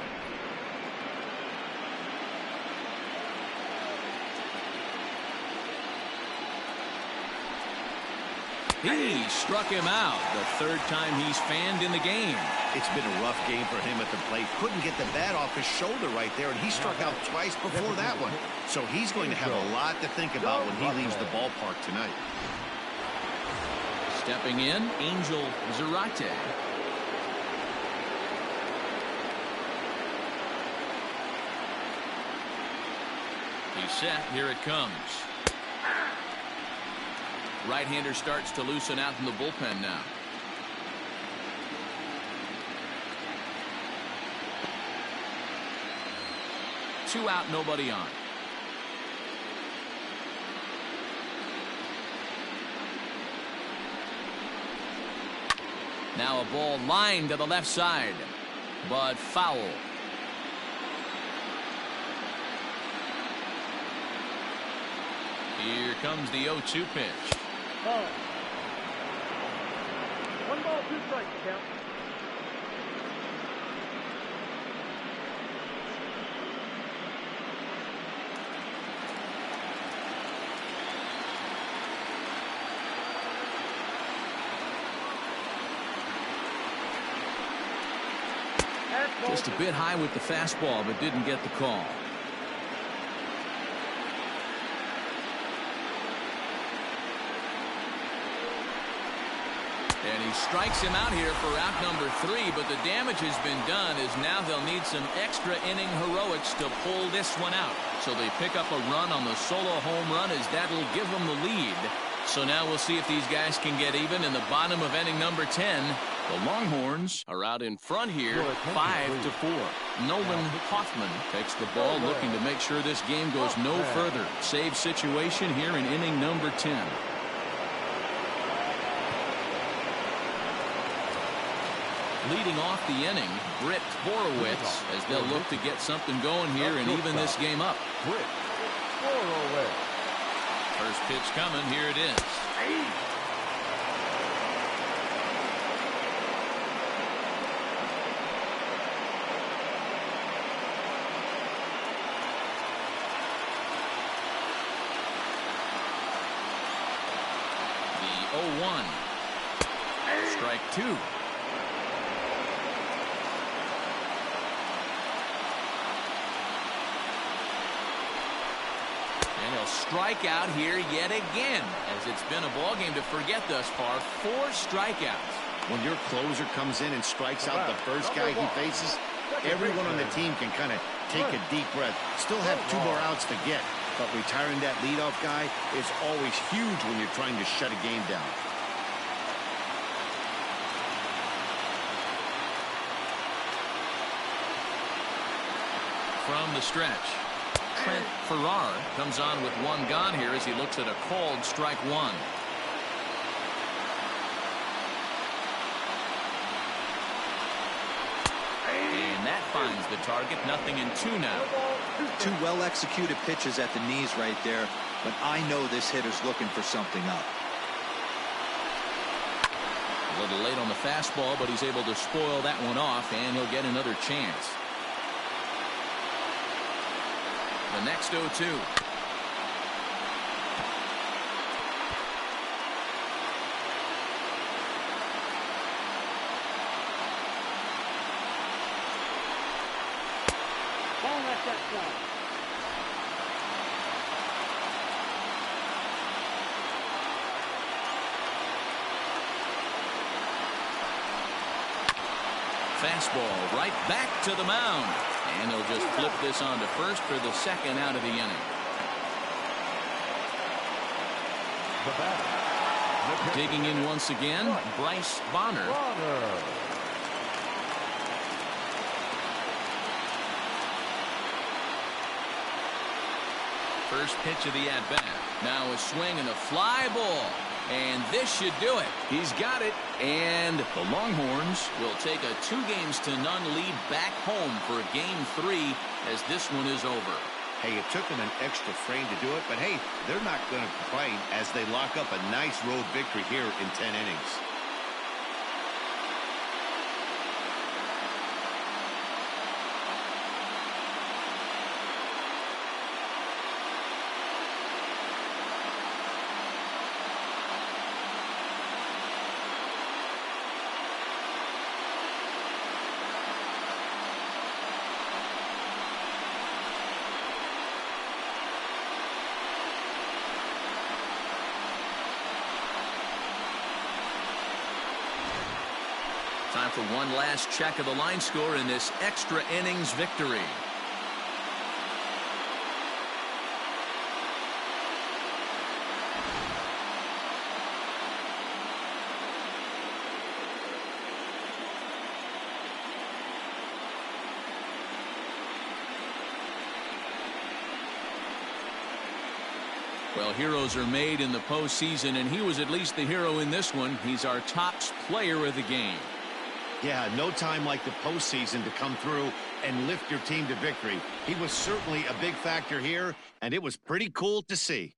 S1: He struck him out the third time he's fanned in the game.
S2: It's been a rough game for him at the plate. Couldn't get the bat off his shoulder right there, and he struck out twice before that one. So he's going to have a lot to think about when he leaves the ballpark tonight.
S1: Stepping in, Angel Zarate. He's set. Here it comes. Right-hander starts to loosen out in the bullpen now. Two out, nobody on. Now a ball lined to the left side, but foul. Here comes the 0-2 pitch.
S6: Ball. 1 ball, 2 strikes, count.
S1: Just a bit high with the fastball, but didn't get the call. And he strikes him out here for out number 3, but the damage has been done as now they'll need some extra inning heroics to pull this one out. So they pick up a run on the solo home run as that'll give them the lead. So now we'll see if these guys can get even in the bottom of inning number 10. The Longhorns are out in front here, 5-4. Nolan Hoffman takes the ball, looking to make sure this game goes no further. Save situation here in inning number 10. Leading off the inning, Britt Borowitz, as they'll look to get something going here and even this game up.
S3: Britt Borowitz. away.
S1: First pitch coming. Here it is. The 0-1. Strike two. And he'll strike out here yet again, as it's been a ball game to forget thus far. 4 strikeouts.
S2: When your closer comes in and strikes out the first guy he faces, everyone on the team can kind of take a deep breath. Still have 2 more outs to get, but retiring that leadoff guy is always huge when you're trying to shut a game down.
S1: From the stretch, Trent Farrar comes on with 1 gone here as he looks at a called strike 1. And that finds the target. Nothing in 2 now.
S4: 2 well-executed pitches at the knees right there, but I know this hitter's looking for something up.
S1: A little late on the fastball, but he's able to spoil that one off, and he'll get another chance. The next 0-2.
S6: Don't let that go.
S1: Fastball right back to the mound. And he'll just flip this on to first for the 2nd out of the inning.
S3: The bat.
S1: Digging in once again, Bryce Bonner. First pitch of the at-bat. Now a swing and a fly ball. And this should do it. He's got it. And the Longhorns will take a 2-0 lead back home for Game 3 as this one is over.
S2: Hey, it took them an extra frame to do it, but hey, they're not going to complain as they lock up a nice road victory here in 10 innings.
S1: Time for one last check of the line score in this extra innings victory. Well, heroes are made in the postseason, and he was at least the hero in this one. He's our top player of the game.
S2: Yeah, no time like the postseason to come through and lift your team to victory. He was certainly a big factor here, and it was pretty cool to see.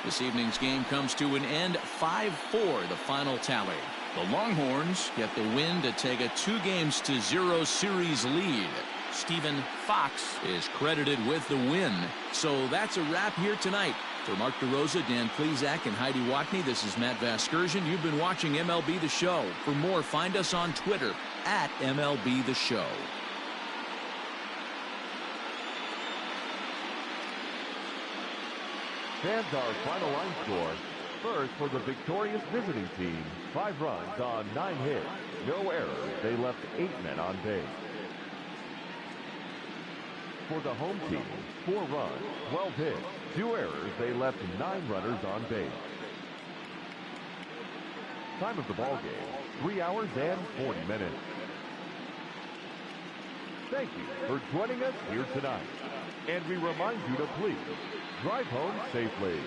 S1: This evening's game comes to an end 5-4, the final tally. The Longhorns get the win to take a 2-0 series lead. Stephen Fox is credited with the win. So that's a wrap here tonight. For Mark DeRosa, Dan Plesac, and Heidi Watney, this is Matt Vasgersian. You've been watching MLB The Show. For more, find us on Twitter at MLB The Show.
S3: Fans, our final line score. First, for the victorious visiting team, 5 runs on 9 hits. No errors. They left 8 men on base. for the home team, 4 runs, 12 hits, 2 errors. They left 9 runners on base. Time of the ball game, 3 hours and 40 minutes. Thank you for joining us here tonight. And we remind you to please drive home safely.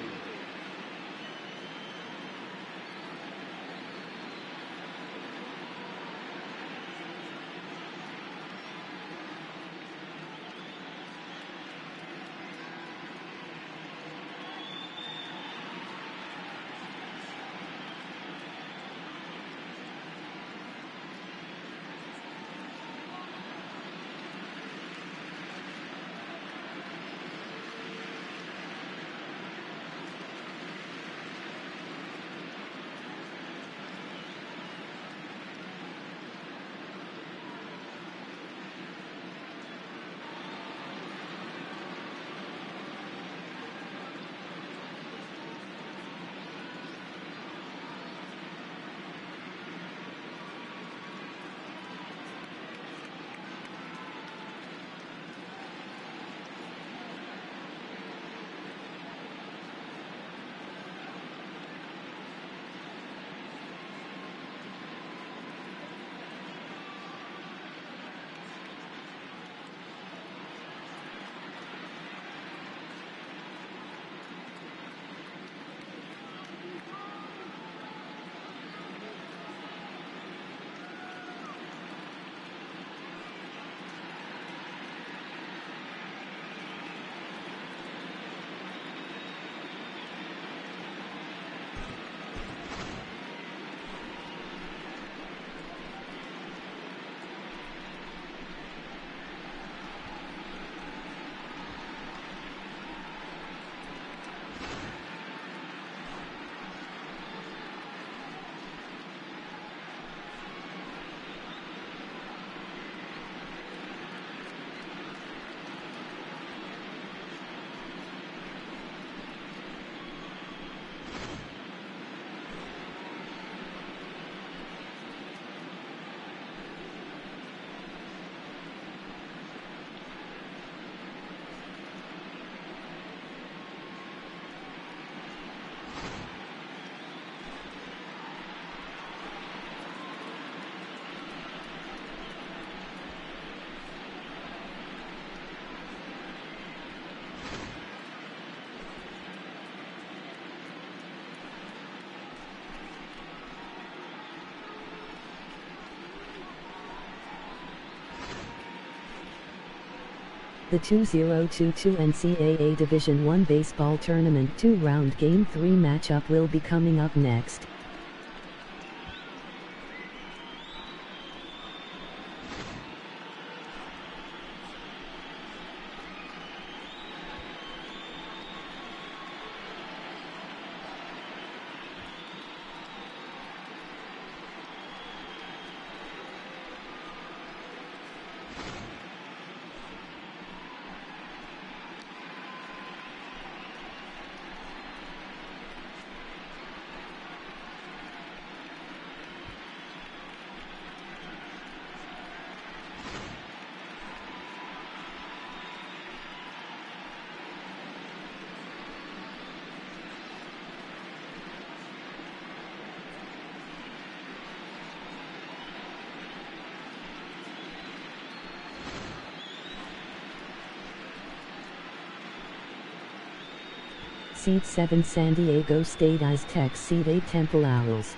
S5: The 2022 NCAA Division I Baseball Tournament 2-round Game 3 matchup will be coming up next. Seed 7 San Diego State Aztecs, Seed 8 Temple Owls.